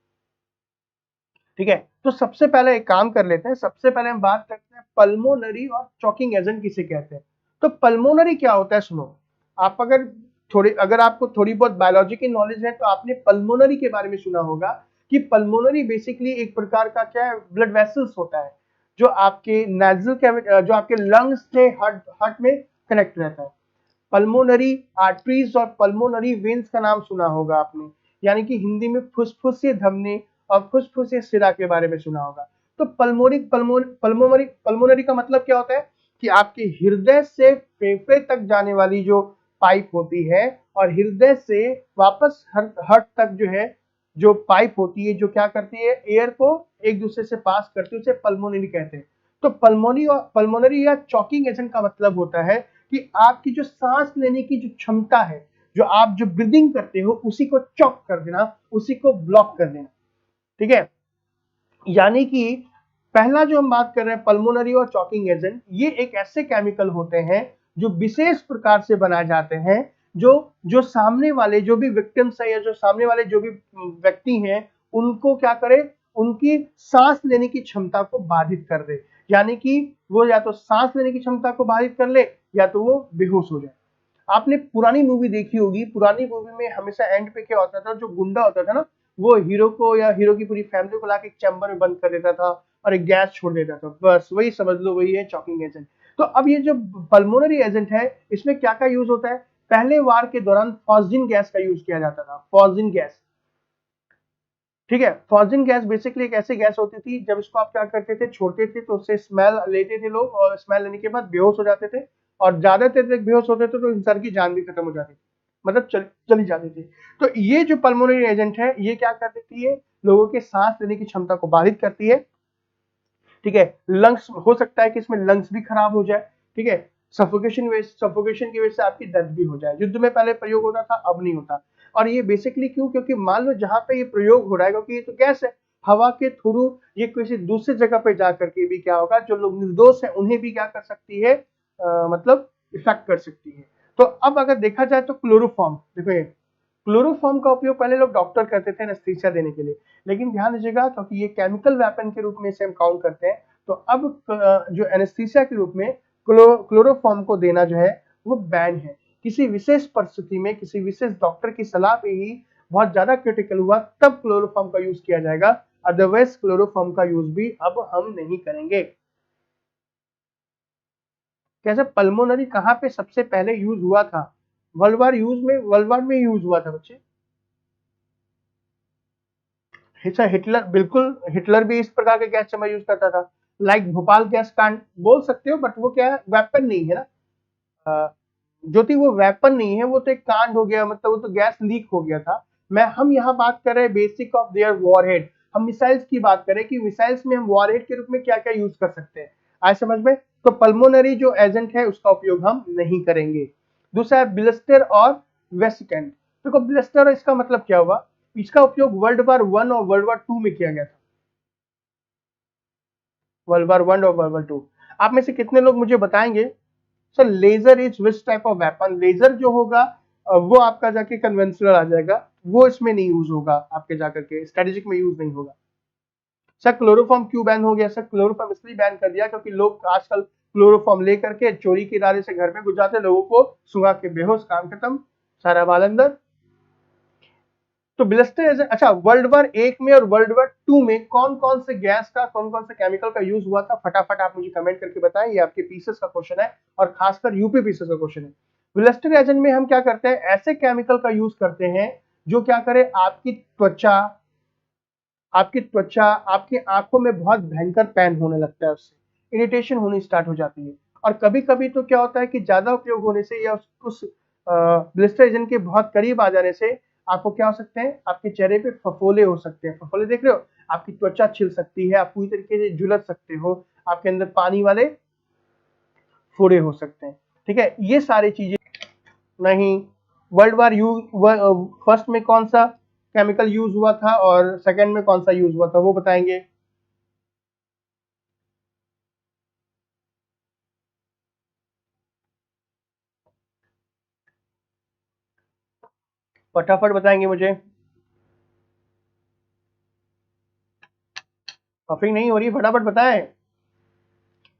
[SPEAKER 1] ठीक है। तो सबसे पहले एक काम कर लेते हैं, सबसे पहले हम बात करते हैं पल्मोनरी और चॉकिंग एजेंट किसे कहते हैं। तो पल्मोनरी क्या होता है सुनो, आप अगर आपको थोड़ी बहुत बायोलॉजी की नॉलेज है तो आपने पल्मोनरी के बारे में सुना होगा कि पल्मोनरी बेसिकली एक प्रकार का क्या है, ब्लड वेसल्स होता है जो आपके जो आपके लंग्स से हार्ट में कनेक्ट रहता है। पल्मोनरी आर्टरीज और पल्मोनरी वेन्स का नाम सुना होगा आपने, यानी कि हिंदी में फुसफुसे धमनी और फुसफुसे शिरा के बारे में सुना होगा। तो पल्मोनरी का मतलब क्या होता है, कि आपके हृदय से फेफड़े तक जाने वाली जो पाइप होती है और हृदय से वापस हार्ट तक जो है जो पाइप होती है जो क्या करती है एयर को एक दूसरे से पास करती है, उसे पल्मोनरी कहते हैं। तो पल्मोनरी या चॉकिंग एजेंट का मतलब होता है कि आपकी जो सांस लेने की जो क्षमता है, जो आप जो ब्रीदिंग करते हो उसी को चॉक कर देना, उसी को ब्लॉक कर देना। ठीक है, यानी कि पहला जो हम बात कर रहे हैं पल्मोनरी और चॉकिंग एजेंट, ये एक ऐसे केमिकल होते हैं जो विशेष प्रकार से बनाए जाते हैं जो जो सामने वाले जो भी विक्टिम्स है या जो सामने वाले जो भी व्यक्ति हैं उनको क्या करे, उनकी सांस लेने की क्षमता को बाधित कर दे। यानी कि वो या तो सांस लेने की क्षमता को बाधित कर ले या तो वो बेहोश हो जाए। आपने पुरानी मूवी देखी होगी, पुरानी मूवी में हमेशा एंड पे क्या होता था, जो गुंडा होता था ना वो हीरो को या हीरो की पूरी फैमिली को लाके एक चैम्बर में बंद कर देता था और एक गैस छोड़ देता था, बस वही समझ लो वही है चॉकिंग एजेंट। तो अब ये जो पल्मोनरी एजेंट है इसमें क्या क्या यूज होता है, पहले वार के दौरान फॉस्जिन गैस का यूज किया जाता था, फॉस्जिन गैस। ठीक है, फॉस्जिन गैस बेसिकली एक ऐसी गैस होती थी जब इसको आप क्या करते थे छोड़ते थे तो उससे स्मेल लेते थे लोग और स्मेल लेने के बाद बेहोश हो जाते थे और ज्यादा देर तक बेहोश होते थे तो इंसान की जान भी खत्म हो जाती थी, मतलब चली जाती थी। तो ये जो पल्मोनरी एजेंट है ये क्या कर देती है, लोगों के सांस लेने की क्षमता को बाधित करती है। ठीक है, लंग्स हो सकता है कि इसमें लंग्स भी खराब हो जाए। ठीक है, सफोकेशन की वजह से आपकी डेथ भी हो जाए। युद्ध में पहले प्रयोग होता था, अब नहीं होता। और ये बेसिकली क्यों, क्योंकि मान लो जहां पे ये प्रयोग हो रहा है, क्योंकि ये तो गैस है, हवा के थ्रू ये किसी दूसरी जगह पे जाकर के भी क्या होगा, जो लोग निर्दोष हैं उन्हें भी क्या कर सकती है, मतलब इफेक्ट कर सकती है। तो अब अगर देखा जाए तो क्लोरोफॉर्म, देखो ये क्लोरोफॉर्म का उपयोग पहले लोग डॉक्टर करते थे एनेस्थीसिया देने के लिए, लेकिन ध्यान दीजिएगा क्योंकि ये केमिकल वेपन के रूप में इसे हम काउंट करते हैं, तो अब जो एनेस्थीसिया के रूप में क्लोरोफॉर्म को देना जो है वो बैन है। किसी विशेष परिस्थिति में किसी विशेष डॉक्टर की सलाह पे ही बहुत ज्यादा क्रिटिकल हुआ तब क्लोरोफॉर्म का यूज किया जाएगा, अदरवाइज क्लोरोफॉर्म का यूज भी अब हम नहीं करेंगे। कैसे पल्मोनरी कहाँ पे सबसे पहले यूज हुआ था, वर्ल्ड वार में यूज हुआ था बच्चे। हिटलर, बिल्कुल हिटलर भी इस प्रकार के गैस चैम्बर यूज करता था, लाइक भोपाल गैस कांड बोल सकते हो, बट वो क्या है, वेपन नहीं है ना, ज्योति वो वेपन नहीं है, वो तो एक कांड हो गया, मतलब वो तो गैस लीक हो गया था। हम यहाँ बात कर रहे हैं बेसिक ऑफ देयर वॉरहेड, हम मिसाइल्स की बात करें कि मिसाइल्स में हम वॉरहेड के रूप में क्या क्या यूज कर सकते हैं, आए समझ में। तो पल्मोनरी जो एजेंट है उसका उपयोग हम नहीं करेंगे। दूसरा है ब्लिस्टर और वेसिकेंट। देखो ब्लिस्टर इसका मतलब क्या हुआ, इसका उपयोग वर्ल्ड वार 1 और वर्ल्ड वार 2 में किया गया था, वर्ल्ड वार 1 और वर्ल्ड वार 2। आप में से कितने लोग मुझे बताएंगे sir laser is which type of weapon, laser जो होगा वो आपका जाके कन्वेंशनल आ जाएगा, वो इसमें नहीं यूज होगा, आपके जाकर के स्ट्रेटेजिक में यूज नहीं होगा। सर क्लोरोफॉर्म क्यों बैन हो गया, सर क्लोरोफॉर्म इसलिए बैन कर दिया क्योंकि लोग आजकल क्लोरोफॉर्म लेकर के चोरी के इरादे से घर में घुस जाते, लोगों को सुंघा के बेहोश, काम खत्म, सारा बाल अंदर। तो ब्लिस्टर एजेंट, अच्छा वर्ल्ड वार 1 में और वर्ल्ड वार 2 में कौन कौन से गैस का कौन कौन से केमिकल का यूज हुआ था, फटाफट आप मुझे कमेंट करके बताएं, ये आपके पीसेस का क्वेश्चन है और खासकर यूपी पीसेस का क्वेश्चन है। ब्लिस्टर एजेंट में हम क्या करते हैं, ऐसे केमिकल का यूज करते हैं जो क्या करे, आपकी त्वचा आपकी आंखों में बहुत भयंकर पैन होने लगता है, उससे इरिटेशन होनी स्टार्ट हो जाती है। और कभी कभी तो क्या होता है कि ज्यादा उपयोग होने से या उस ब्लिस्टर एजेंट के बहुत करीब आ जाने से आपको क्या हो सकते हैं, आपके चेहरे पे फफोले हो सकते हैं, फफोले देख रहे हो, आपकी त्वचा छिल सकती है, आप पूरी तरीके से झुलस सकते हो, आपके अंदर पानी वाले फोड़े हो सकते हैं। ठीक है, ये सारी चीजें नहीं। वर्ल्ड वार यू फर्स्ट में कौन सा केमिकल यूज हुआ था और सेकंड में कौन सा यूज हुआ था वो बताएंगे। फटाफट बताएंगे मुझे, पफिंग नहीं हो रही, फटाफट बताएं।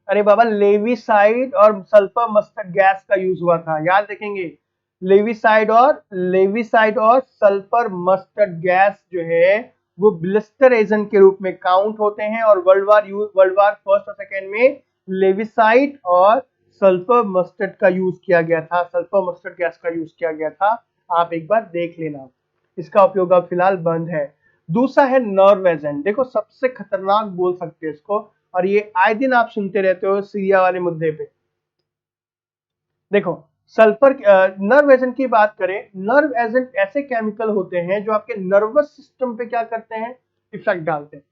[SPEAKER 1] अरे बाबा लेविसाइड और सल्फर मस्टर्ड गैस का यूज हुआ था, याद रखेंगे। लेविसाइड और सल्फर मस्टर्ड गैस जो है वो ब्लिस्टर एजेंट के रूप में काउंट होते हैं और वर्ल्ड वार फर्स्ट और सेकेंड में लेविसाइड और सल्फर मस्टर्ड का यूज किया गया था, सल्फर मस्टर्ड गैस का यूज किया गया था। आप एक बार देख लेना, इसका उपयोग अब फिलहाल बंद है। दूसरा है नर्व एजेंट, देखो सबसे खतरनाक बोल सकते हैं इसको, और ये आए दिन आप सुनते रहते हो सीरिया वाले मुद्दे पे। देखो, सल्फर नर्व एजेंट की बात करें, नर्व एजेंट ऐसे केमिकल होते हैं जो आपके नर्वस सिस्टम पे क्या करते हैं, इफेक्ट डालते हैं।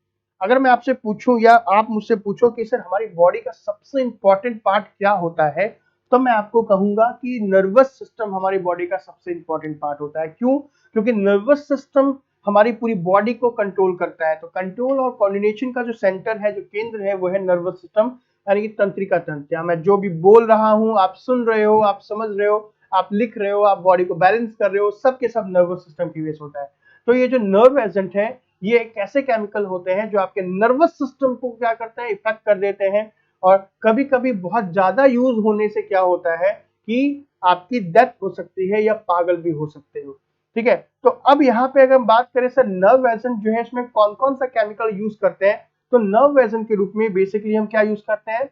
[SPEAKER 1] अगर मैं आपसे पूछूं या आप मुझसे पूछो कि सर हमारी बॉडी का सबसे इंपॉर्टेंट पार्ट क्या होता है, तो मैं आपको कहूंगा कि नर्वस सिस्टम हमारी बॉडी का सबसे इंपॉर्टेंट पार्ट होता है। क्यों? क्योंकि नर्वस सिस्टम हमारी पूरी बॉडी को कंट्रोल करता है। तो कंट्रोल और कोऑर्डिनेशन का जो सेंटर है, जो केंद्र है, वो है नर्वस सिस्टम, यानी कि तंत्रिका तंत्र। मैं जो भी बोल रहा हूं, आप सुन रहे हो, आप समझ रहे हो, आप लिख रहे हो, आप बॉडी को बैलेंस कर रहे हो, सब के सब नर्वस सिस्टम की वजह से होता है। तो ये जो नर्व एजेंट है, ये एक ऐसे केमिकल होते हैं जो आपके नर्वस सिस्टम को क्या करते हैं, इफेक्ट कर देते हैं। और कभी कभी बहुत ज्यादा यूज होने से क्या होता है कि आपकी डेथ हो सकती है या पागल भी हो सकते हो। ठीक है, तो अब यहाँ पे अगर हम बात करें सर नर्व एजेंट जो है इसमें कौन कौन सा केमिकल यूज करते हैं, तो नर्व एजेंट के रूप में बेसिकली हम क्या यूज करते हैं,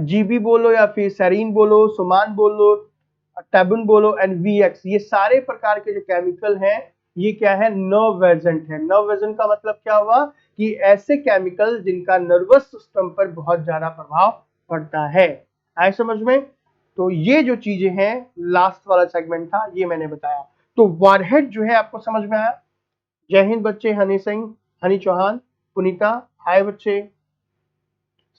[SPEAKER 1] जीबी बोलो या फिर सेरीन बोलो, सुमान बोलो, टैबुन बोलो एंड वीएक्स, ये सारे प्रकार के जो केमिकल हैं ये क्या है, नर्व एजेंट है। नर्व एजेंट का मतलब क्या हुआ कि ऐसे केमिकल जिनका नर्वस सिस्टम पर बहुत ज्यादा प्रभाव पड़ता है। आए समझ में? तो ये जो चीजें हैं, लास्ट वाला सेगमेंट था ये मैंने बताया। तो वारहेड जो है आपको समझ में आया? जय हिंद बच्चे, हनी सिंह, हनी चौहान, पुनीता, हाय बच्चे।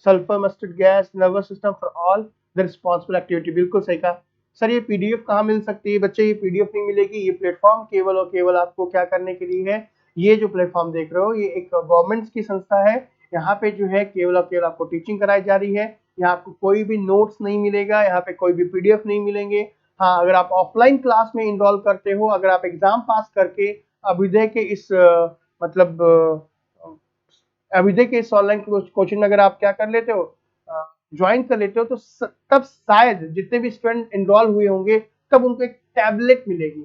[SPEAKER 1] Sulphur mustard gas, nervous system for all the responsible activity, बिल्कुल सही कहा सर। ये पीडीएफ कहाँ मिल सकती है बच्चे? ये पीडीएफ नहीं मिलेगी। ये प्लेटफॉर्म केवल और केवल आपको क्या करने के लिए है, ये जो प्लेटफॉर्म देख रहे हो ये एक गवर्नमेंट की संस्था है। यहाँ पे जो है केवल और केवल आपको टीचिंग कराई जा रही है। यहाँ आपको कोई भी नोट्स नहीं मिलेगा, यहाँ पे कोई भी पीडीएफ नहीं मिलेंगे। हाँ, अगर आप ऑफलाइन क्लास में इनरोल करते हो, अगर आप एग्जाम पास करके अभ्युदय के इस मतलब अभ्युदय के इस ऑनलाइन कोचिंग में अगर आप क्या कर लेते हो, ज्वाइन कर लेते हो, तो तब शायद जितने भी स्टूडेंट इनरोल हुए होंगे तब उनको एक टैबलेट मिलेगी।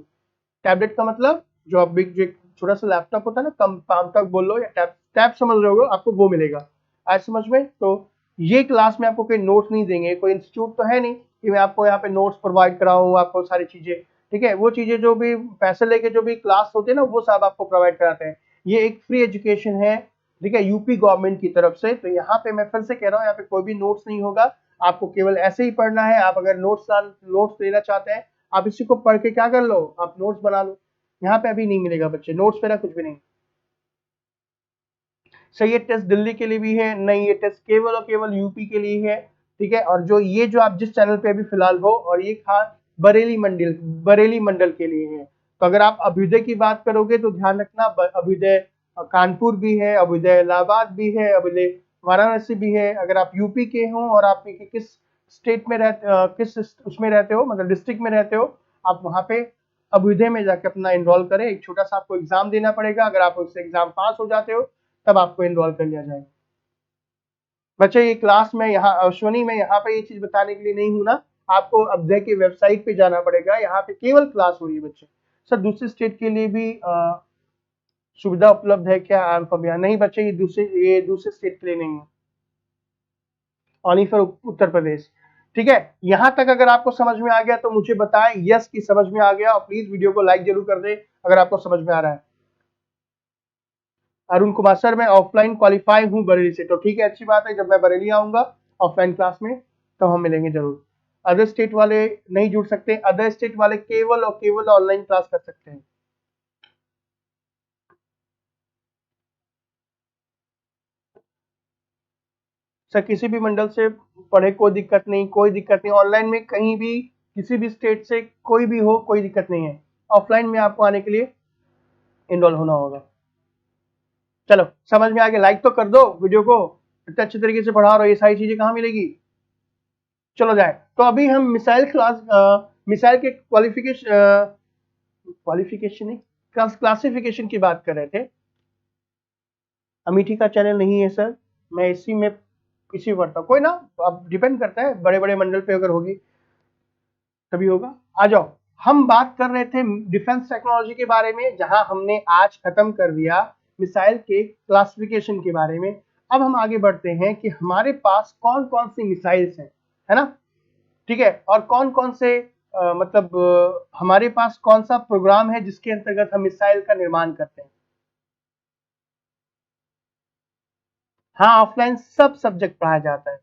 [SPEAKER 1] टैबलेट का मतलब जो अब जो एक छोटा सा लैपटॉप होता है ना, कम पाम तक बोल लो या टैब टैब समझ रहे हो, आपको वो मिलेगा। आज समझ में? तो ये क्लास में आपको कोई नोट्स नहीं देंगे, कोई इंस्टीट्यूट तो है नहीं कि मैं आपको यहाँ पे नोट्स प्रोवाइड कराऊँ, आपको सारी चीजें। ठीक है, वो चीजें जो भी पैसे लेके जो भी क्लास होते हैं ना, वो सब आपको प्रोवाइड कराते हैं। ये एक फ्री एजुकेशन है, ठीक है, यूपी गवर्नमेंट की तरफ से। तो यहाँ पे मैं फिर से कह रहा हूँ, यहाँ पे कोई भी नोट्स नहीं होगा, आपको केवल ऐसे ही पढ़ना है। आप अगर नोट्स लेना चाहते हैं, आप इसी को पढ़ के क्या कर लो, आप नोट्स बना लो। यहाँ पे अभी नहीं मिलेगा बच्चे, नोट्स वगैरह कुछ भी नहीं। सर ये टेस्ट दिल्ली के लिए भी है? नहीं, ये टेस्ट केवल और केवल यूपी के लिए है। ठीक है, और जो ये जो आप जिस चैनल पे अभी फिलहाल हो, और ये खास बरेली मंडल के लिए है। तो अगर आप अभ्युदय की बात करोगे तो ध्यान रखना, अभ्युदय कानपुर भी है, अभ्युदय इलाहाबाद भी है, अभ्युदय वाराणसी भी है। अगर आप यूपी के हो और आप किस स्टेट में किस उसमें रहते हो, मतलब डिस्ट्रिक्ट में रहते हो, आप वहां पे अभ्युदय में जाके अपना एनरोल करें। एक छोटा सा आपको एग्जाम देना पड़ेगा, अगर आप उससे एग्जाम पास हो जाते हो तब आपको एनरोल कर लिया जाएगा। बच्चे ये क्लास में यहाँ अश्वनी में यहाँ पे ये चीज बताने के लिए नहीं हूं ना, आपको अभ्युदय की वेबसाइट पे जाना पड़ेगा। यहाँ पे केवल क्लास हो रही है बच्चे। सर दूसरे स्टेट के लिए भी सुविधा उपलब्ध है क्या अल्फाबिया? नहीं बच्चे, ये दूसरे स्टेट के लिए नहीं है, ओनली फॉर उत्तर प्रदेश। ठीक है, यहां तक अगर आपको समझ में आ गया तो मुझे बताएं यस की समझ में आ गया, और प्लीज वीडियो को लाइक जरूर कर दे अगर आपको समझ में आ रहा है। अरुण कुमार सर मैं ऑफलाइन क्वालिफाई हूँ बरेली से, तो ठीक है, अच्छी बात है। जब मैं बरेली आऊंगा ऑफलाइन क्लास में तो हम मिलेंगे जरूर। अदर स्टेट वाले नहीं जुड़ सकते, अदर स्टेट वाले केवल और केवल ऑनलाइन क्लास कर सकते हैं। सर किसी भी मंडल से पढ़े कोई दिक्कत नहीं, कोई दिक्कत नहीं। ऑनलाइन में कहीं भी किसी भी स्टेट से कोई भी हो, कोई दिक्कत नहीं है। ऑफलाइन में आपको आने के लिए इनरोल होना होगा। चलो समझ में आ गया, लाइक तो कर दो वीडियो को, इतने अच्छे तरीके से पढ़ा रहा हो, ये सारी चीजें कहाँ मिलेगी। चलो जाए, तो अभी हम मिसाइल के क्वालिफिकेशन नहीं, क्लासिफिकेशन की बात कर रहे थे। अमेठी का चैनल नहीं है सर, मैं इसी पढ़ता हूँ। कोई ना, अब डिपेंड करता है, बड़े बड़े मंडल पे अगर होगी तभी होगा। आ जाओ, हम बात कर रहे थे डिफेंस टेक्नोलॉजी के बारे में, जहां हमने आज खत्म कर दिया मिसाइल के क्लासिफिकेशन के बारे में। अब हम आगे बढ़ते हैं कि हमारे पास कौन कौन सी मिसाइल्स हैं, है ना। ठीक है, और कौन कौन से हमारे पास कौन सा प्रोग्राम है जिसके अंतर्गत हम मिसाइल का निर्माण करते हैं। हाँ, ऑफलाइन सब सब्जेक्ट पढ़ाया जाता है।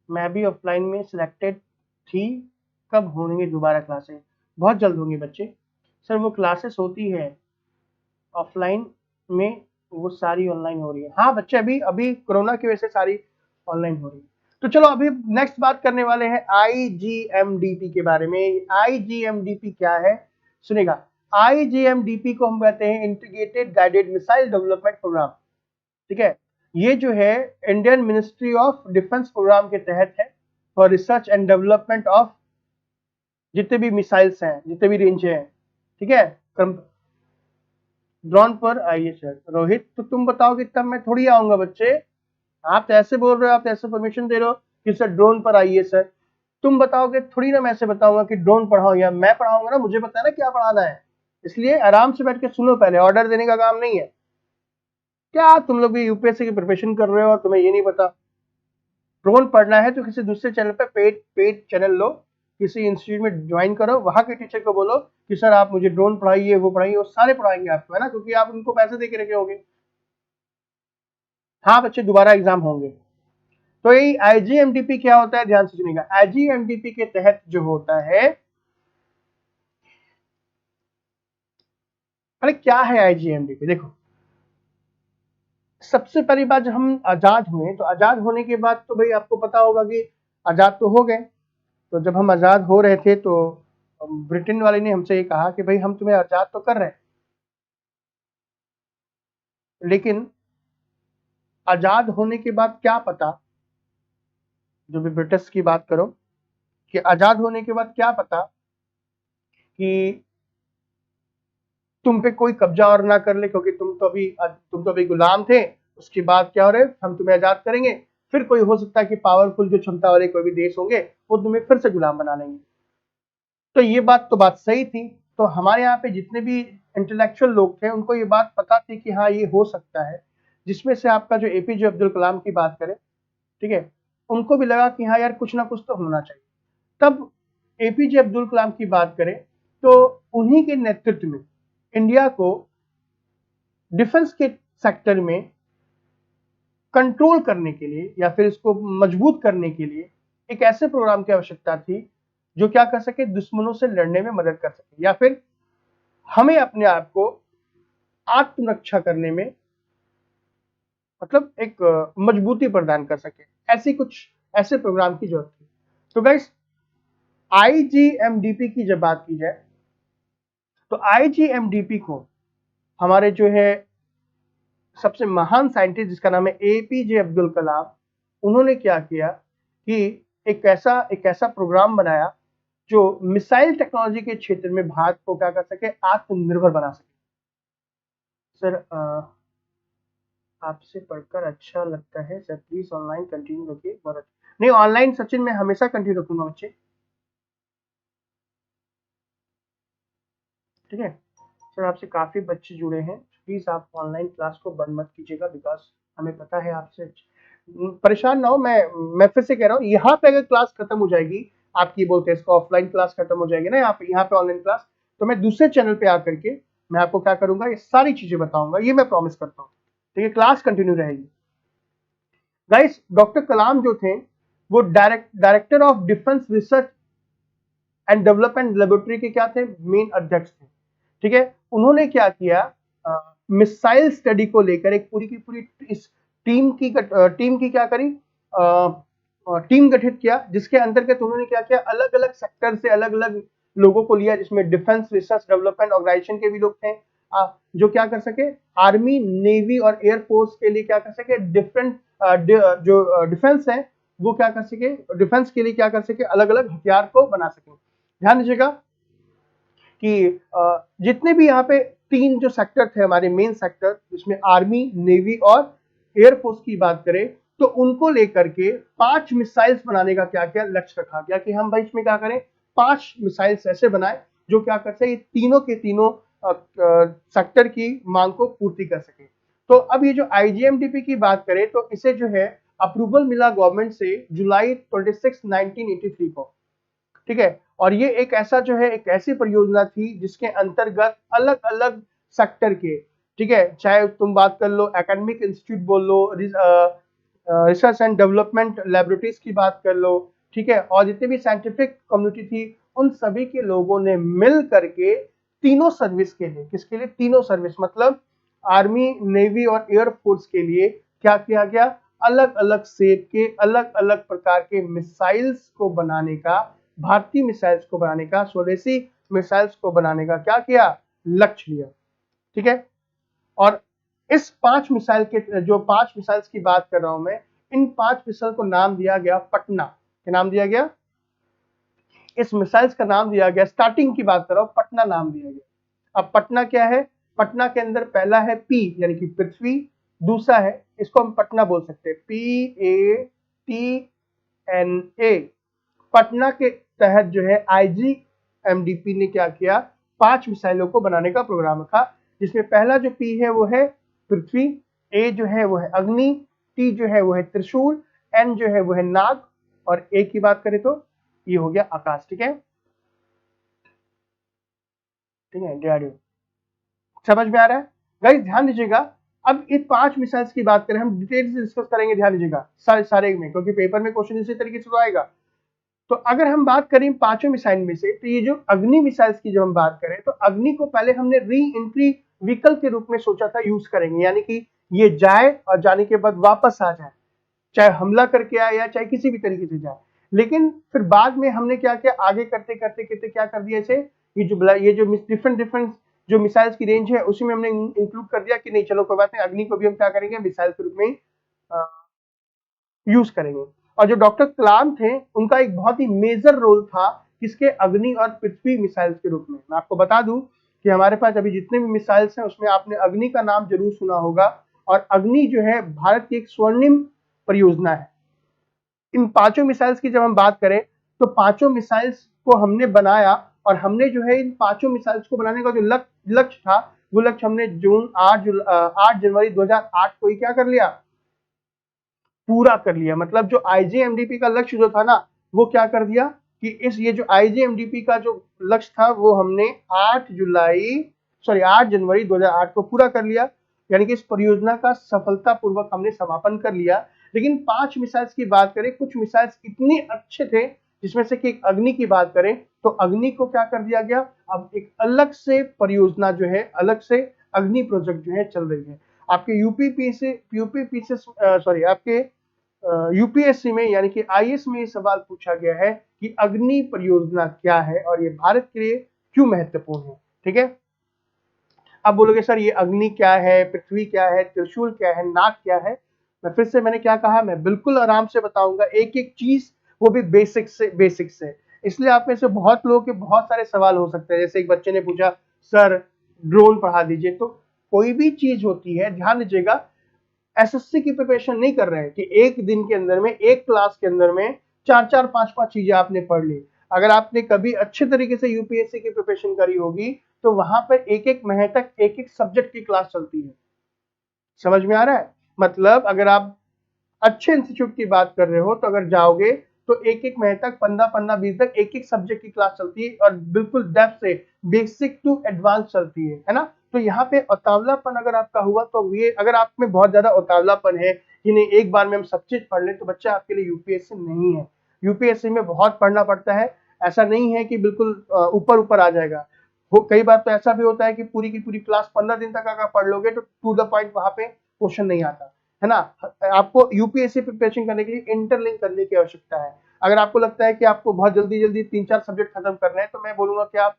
[SPEAKER 1] मैं भी ऑफलाइन में सिलेक्टेड थी। कब होंगे दोबारा क्लासेस? बहुत जल्द होंगी बच्चे। सर वो क्लासेस होती है ऑफलाइन में, वो सारी ऑनलाइन हो रही है। हाँ बच्चे, अभी अभी कोरोना की वजह से सारी ऑनलाइन हो रही है। तो चलो अभी नेक्स्ट बात करने वाले हैं IGMDP के बारे में। IGMDP क्या है सुनेगा। IGMDP को हम कहते हैं integrated guided missile development programme. ठीक है, ये जो है Indian ministry of defence programme के तहत है for research and development of जितने भी मिसाइल्स हैं, जितने भी रेंज हैं। ठीक है, ड्रोन पर आइए सर। रोहित तो तुम बताओगे तब मैं थोड़ी आऊंगा बच्चे। आप तो ऐसे बोल रहे हो, आप तो ऐसे परमिशन दे रहे हो कि सर ड्रोन पर आइए सर। तुम बताओगे थोड़ी ना, मैं ऐसे बताऊंगा कि ड्रोन पढ़ाओ, या मैं पढ़ाऊंगा ना, मुझे पता है ना क्या पढ़ाना है। इसलिए आराम से बैठ के सुनो, पहले ऑर्डर देने का काम नहीं है। क्या तुम लोग भी यूपीएससी की प्रिपरेशन कर रहे हो और तुम्हें ये नहीं पता? ड्रोन पढ़ना है तो किसी दूसरे चैनल पे पेड चैनल लो, किसी इंस्टीट्यूट में ज्वाइन करो, वहां के टीचर को बोलो कि सर आप मुझे ड्रोन पढ़ाइए, वो पढ़ाइए, वो सारे पढ़ाएंगे आपको, है ना, क्योंकि आप उनको पैसे दे के रखे होंगे। हाँ बच्चे, दोबारा एग्जाम होंगे। तो ये IGMDP क्या होता है, ध्यान से सुनिएगा। IGMDP के तहत जो होता है, अरे क्या है IGMDP? देखो, सबसे पहली बात, जब हम आजाद हुए तो आजाद होने के बाद तो भाई आपको पता होगा कि आजाद तो हो गए। तो जब हम आजाद हो रहे थे तो ब्रिटेन वाले ने हमसे ये कहा कि भाई हम तुम्हें आजाद तो कर रहे हैं, लेकिन आजाद होने के बाद क्या पता, जो भी ब्रिटिश की बात करो, कि आजाद होने के बाद क्या पता कि तुम पे कोई कब्जा और ना कर ले, क्योंकि तुम तो अभी गुलाम थे। उसके बाद क्या हो रहे, हम तुम्हें आजाद करेंगे, फिर कोई हो सकता है कि पावरफुल जो क्षमता वाले कोई भी देश होंगे वो तुम्हें फिर से गुलाम बना लेंगे। तो ये बात सही थी। तो हमारे यहाँ पे जितने भी इंटेलेक्चुअल लोग थे उनको ये बात पता थी कि हाँ ये हो सकता है, जिसमें से आपका जो APJ अब्दुल कलाम की बात करें, ठीक है, उनको भी लगा कि हाँ यार कुछ ना कुछ तो होना चाहिए। तब APJ अब्दुल कलाम की बात करें तो उन्हीं के नेतृत्व में इंडिया को डिफेंस के सेक्टर में कंट्रोल करने के लिए या फिर इसको मजबूत करने के लिए एक ऐसे प्रोग्राम की आवश्यकता थी जो क्या कर सके, दुश्मनों से लड़ने में मदद कर सके, या फिर हमें अपने आप को आत्मरक्षा करने में मतलब एक मजबूती प्रदान कर सके। ऐसे प्रोग्राम की जरूरत थी। तो गाइस, IGMDP की जब बात की जाए तो IGMDP को हमारे जो है सबसे महान साइंटिस्ट जिसका नाम है APJ अब्दुल कलाम, उन्होंने क्या किया कि एक ऐसा प्रोग्राम बनाया जो मिसाइल टेक्नोलॉजी के क्षेत्र में भारत को क्या कर सके, आत्मनिर्भर बना सके। सर आपसे पढ़कर अच्छा लगता है सर, प्लीज ऑनलाइन कंटिन्यू रखिए। बहुत अच्छा। नहीं, ऑनलाइन सचिन मैं हमेशा कंटिन्यू रखूंगा बच्चे। ठीक है सर, आपसे काफी बच्चे जुड़े हैं, प्लीज आप ऑनलाइन क्लास को बंद मत कीजिएगा, बिकॉज हमें पता है आपसे परेशान ना हो। मैं फिर से कह रहा हूँ, यहाँ पे अगर क्लास खत्म हो जाएगी आपकी, बोलते हैं इसको ऑफलाइन क्लास खत्म हो जाएगी ना, यहाँ पे ऑनलाइन क्लास, तो मैं दूसरे चैनल पे आकर के मैं आपको क्या करूंगा, ये सारी चीजें बताऊंगा, ये मैं प्रॉमिस करता हूँ। ठीक है, क्लास कंटिन्यू रहेगी। गाइस, डॉक्टर कलाम जो थे वो director of defence research and development laboratory के क्या थे, मेन अध्यक्ष थे। ठीक है, उन्होंने क्या किया, मिसाइल स्टडी को लेकर एक पूरी की पूरी इस टीम की क्या करी, टीम गठित किया, जिसके अंतर्गत उन्होंने क्या किया, अलग अलग सेक्टर से अलग अलग लोगों को लिया, जिसमें डिफेंस रिसर्च डेवलपमेंट ऑर्गेनाइजेशन के भी लोग थे, जो क्या कर सके, आर्मी, नेवी और एयरफोर्स के लिए क्या कर सके, डिफरेंट जो डिफेंस है वो क्या कर सके, डिफेंस के लिए क्या कर सके, अलग अलग हथियार को बना सके। ध्यान दीजिएगा कि जितने भी यहाँ पे 3 जो सेक्टर थे हमारे मेन सेक्टर, जिसमें आर्मी, नेवी और एयरफोर्स की बात करें, तो उनको लेकर के 5 मिसाइल्स बनाने का क्या क्या लक्ष्य रखा गया कि हम भाई इसमें क्या करें, 5 मिसाइल्स ऐसे बनाए जो क्या कर सके, तीनों के तीनों सेक्टर की मांग को पूर्ति कर सके। तो अब ये जो IGMDP की बात करें तो इसे जो है अप्रूवल मिला गवर्नमेंट से जुलाई 26, 1983 को। ठीक है, और ये एक ऐसा जो है एक ऐसी परियोजना थी जिसके अंतर्गत अलग अलग सेक्टर के, ठीक है, चाहे तुम बात कर लो एकेडमिक इंस्टीट्यूट बोल लो, रिसर्च एंड डेवलपमेंट लेबोरेटरीज की बात कर लो, ठीक है, और जितनी भी साइंटिफिक कम्युनिटी थी उन सभी के लोगों ने मिल करके तीनों सर्विस के लिए, किसके लिए, तीनों सर्विस मतलब आर्मी, नेवी और एयरफोर्स के लिए क्या किया गया, अलग अलग सेप के अलग अलग प्रकार के मिसाइल्स को बनाने का, भारतीय मिसाइल्स को बनाने का, स्वदेशी मिसाइल्स को बनाने का क्या किया, लक्ष्य लिया। ठीक है, और इस 5 मिसाइल के, जो 5 मिसाइल्स की बात कर रहा हूं मैं, इन 5 मिसाइल को नाम दिया गया पटना। क्या नाम दिया गया, इस मिसाइल्स का नाम दिया गया, स्टार्टिंग की बात कर रहा हूं, पटना नाम दिया गया। अब पटना क्या है, पटना के अंदर पहला है पी यानी कि पृथ्वी, दूसरा है, इसको हम पटना बोल सकते हैं, PATNA। पटना के तहत जो है IGMDP ने क्या किया, 5 मिसाइलों को बनाने का प्रोग्राम रखा, जिसमें पहला जो पी है वो है पृथ्वी, ए जो है वो है अग्नि, टी जो है वो है त्रिशूल, एन जो है वो है नाग, और ए की बात करें तो ये हो गया आकाश। ठीक है, ठीक है, DRDO। समझ में आ रहा है गाइस, ध्यान दीजिएगा। अब ये 5 मिसाइल्स की बात करें, हम डिटेल से डिस्कस करेंगे, ध्यान दीजिएगा सारे में, क्योंकि पेपर में क्वेश्चन इसी तरीके से तो आएगा। तो अगर हम बात करें पांचों मिसाइल में से, तो ये जो अग्नि मिसाइल्स की जो हम बात करें, तो अग्नि को पहले हमने री एंट्री व्हीकल के रूप में सोचा था यूज करेंगे, यानी कि ये जाए और जाने के बाद वापस आ जाए, चाहे हमला करके आए या चाहे किसी भी तरीके से जाए। लेकिन फिर बाद में हमने क्या किया, आगे करते करते करते क्या कर दिया इसे, ये जो डिफरेंट जो मिसाइल्स की रेंज है उसी में हमने इंक्लूड कर दिया कि नहीं चलो कोई बात नहीं, अग्नि को भी हम क्या करेंगे, मिसाइल के रूप में यूज करेंगे। और जो डॉक्टर कलाम थे उनका एक बहुत ही मेजर रोल था किसके, अग्नि और पृथ्वी मिसाइल्स के रूप में। मैं आपको बता दूं कि हमारे पास अभी जितने भी मिसाइल्स हैं उसमें आपने अग्नि का नाम जरूर सुना होगा, और अग्नि जो है भारत की एक स्वर्णिम परियोजना है। इन 5 मिसाइल्स की जब हम बात करें तो 5 मिसाइल्स को हमने बनाया, और हमने जो है इन 5 मिसाइल्स को बनाने का जो लक्ष्य था, वो लक्ष्य हमने 8 जनवरी 2008 को ही क्या कर लिया, पूरा कर लिया। मतलब जो IGMDP का लक्ष्य जो था ना, वो क्या कर दिया कि ये जो IGMDP का जो लक्ष्य था वो हमने 8 जनवरी 2008 को पूरा कर लिया, यानी कि इस परियोजना का सफलतापूर्वक हमने समापन कर लिया। लेकिन 5 मिसाइल्स की बात करें, कुछ मिसाइल्स इतने अच्छे थे, जिसमें से कि एक अग्नि की बात करें तो अग्नि को क्या कर दिया गया, अब एक अलग से परियोजना जो है, अलग से अग्नि प्रोजेक्ट जो है चल रही है। आपके आपके यूपीएससी में यानी कि IAS में ये सवाल पूछा गया है कि अग्नि परियोजना क्या है और ये भारत के लिए क्यों महत्वपूर्ण है। ठीक है, अब बोलोगे सर ये अग्नि क्या है, पृथ्वी क्या है, त्रिशूल क्या है, नाग क्या है। मैं फिर से मैंने क्या कहा, मैं बिल्कुल आराम से बताऊंगा एक एक चीज, वो भी बेसिक से। इसलिए आप में से बहुत लोगों के बहुत सारे सवाल हो सकते हैं। जैसे एक बच्चे ने पूछा सर ड्रोन पढ़ा दीजिए, तो कोई भी चीज होती है, ध्यान दीजिएगा, SSC की प्रिपरेशन नहीं कर रहे हैं कि एक दिन के अंदर में, एक क्लास के अंदर में 4 5 चीजें आपने पढ़ ली। अगर आपने कभी अच्छे तरीके से यूपीएससी की प्रिपरेशन करी होगी तो वहां पर एक एक महीने तक एक एक सब्जेक्ट की क्लास चलती है। समझ में आ रहा है, मतलब अगर आप अच्छे इंस्टीट्यूट की बात कर रहे हो तो अगर जाओगे तो एक एक महीने तक 15 20 तक एक एक सब्जेक्ट की क्लास चलती है, और बिल्कुल डेप्थ से बेसिक टू एडवांस चलती है ना। तो यहाँ पे उतावलापन अगर आपका हुआ तो ये, अगर आप में बहुत ज्यादा उतावलापन है कि नहीं एक बार में हम सब चीज पढ़ लें, तो बच्चा आपके लिए यूपीएससी नहीं है। यूपीएससी में बहुत पढ़ना पड़ता है, ऐसा नहीं है कि बिल्कुल ऊपर ऊपर आ जाएगा। कई बार तो ऐसा भी होता है कि पूरी की पूरी क्लास 15 दिन तक अगर पढ़ लोगे तो टू द पॉइंट वहां पे क्वेश्चन नहीं आता है ना। आपको यूपीएससी प्रिपरेशन करने के लिए इंटरलिंक करने की आवश्यकता है। अगर आपको लगता है कि आपको बहुत जल्दी जल्दी 3 4 सब्जेक्ट खत्म करना है, तो मैं बोलूंगा कि आप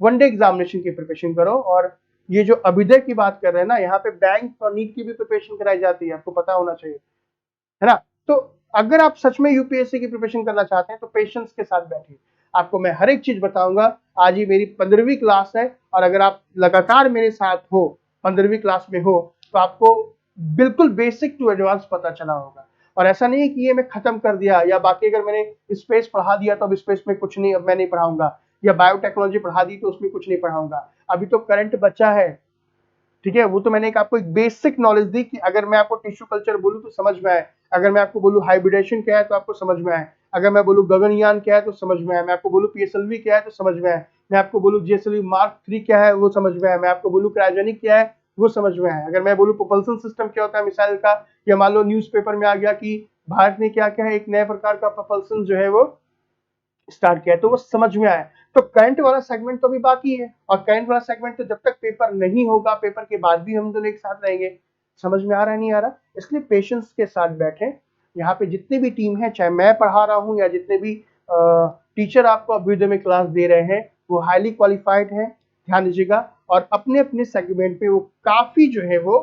[SPEAKER 1] वनडे एग्जामिनेशन की प्रिपरेशन करो। और ये जो अभ्युदय की बात कर रहे हैं ना, यहाँ पे बैंक और नीट की भी प्रिपरेशन कराई जाती है, आपको पता होना चाहिए, है ना। तो अगर आप सच में यूपीएससी की प्रिपरेशन करना चाहते हैं तो पेशेंस के साथ बैठिए, आपको मैं हर एक चीज बताऊंगा। आज ही मेरी 15वीं क्लास है, और अगर आप लगातार मेरे साथ हो, 15वीं क्लास में हो, तो आपको बिल्कुल बेसिक टू एडवांस पता चला होगा। और ऐसा नहीं है कि ये मैं खत्म कर दिया, या बाकी अगर मैंने स्पेस पढ़ा दिया तो अब स्पेस में कुछ नहीं, अब मैं नहीं पढ़ाऊंगा, या बायोटेक्नोलॉजी पढ़ा दी तो उसमें कुछ नहीं पढ़ाऊंगा। अभी तो करंट बचा है, ठीक है, वो तो मैंने आपको एक बेसिक नॉलेज दी कि अगर मैं आपको टिश्यू कल्चर बोलूं तो समझ में आए, अगर मैं आपको बोलूं हाइब्रिडेशन क्या है तो आपको समझ में आए, अगर मैं बोलूं गगनयान क्या है तो समझ में आए, मैं आपको बोलूं PSLV क्या है तो समझ में आए, मैं आपको बोलूं GSLV Mark 3 क्या है वो समझ में आए, मैं आपको बोलूं क्रायोजेनिक क्या है वो समझ में आए। अगर मैं बोलूँ प्रोपल्सन सिस्टम क्या होता है मिसाइल का, या मान लो न्यूज़पेपर में आ गया कि भारत ने क्या क्या है एक नए प्रकार का प्रोपल्सन जो है वो स्टार्ट किया है, तो वो समझ में आया। तो करंट वाला सेगमेंट तो अभी बाकी है, और करंट वाला सेगमेंट तो जब तक पेपर नहीं होगा, पेपर के बाद भी हम दोनों एक साथ रहेंगे। समझ में आ रहा है नहीं आ रहा? इसलिए पेशेंस के साथ बैठे। यहाँ पे जितनी भी टीम है, चाहे मैं पढ़ा रहा हूँ या जितने भी टीचर आपको अभ्युदय में क्लास दे रहे हैं, वो हाईली क्वालिफाइड है, ध्यान दीजिएगा, और अपने अपने सेगमेंट पे वो काफी जो है वो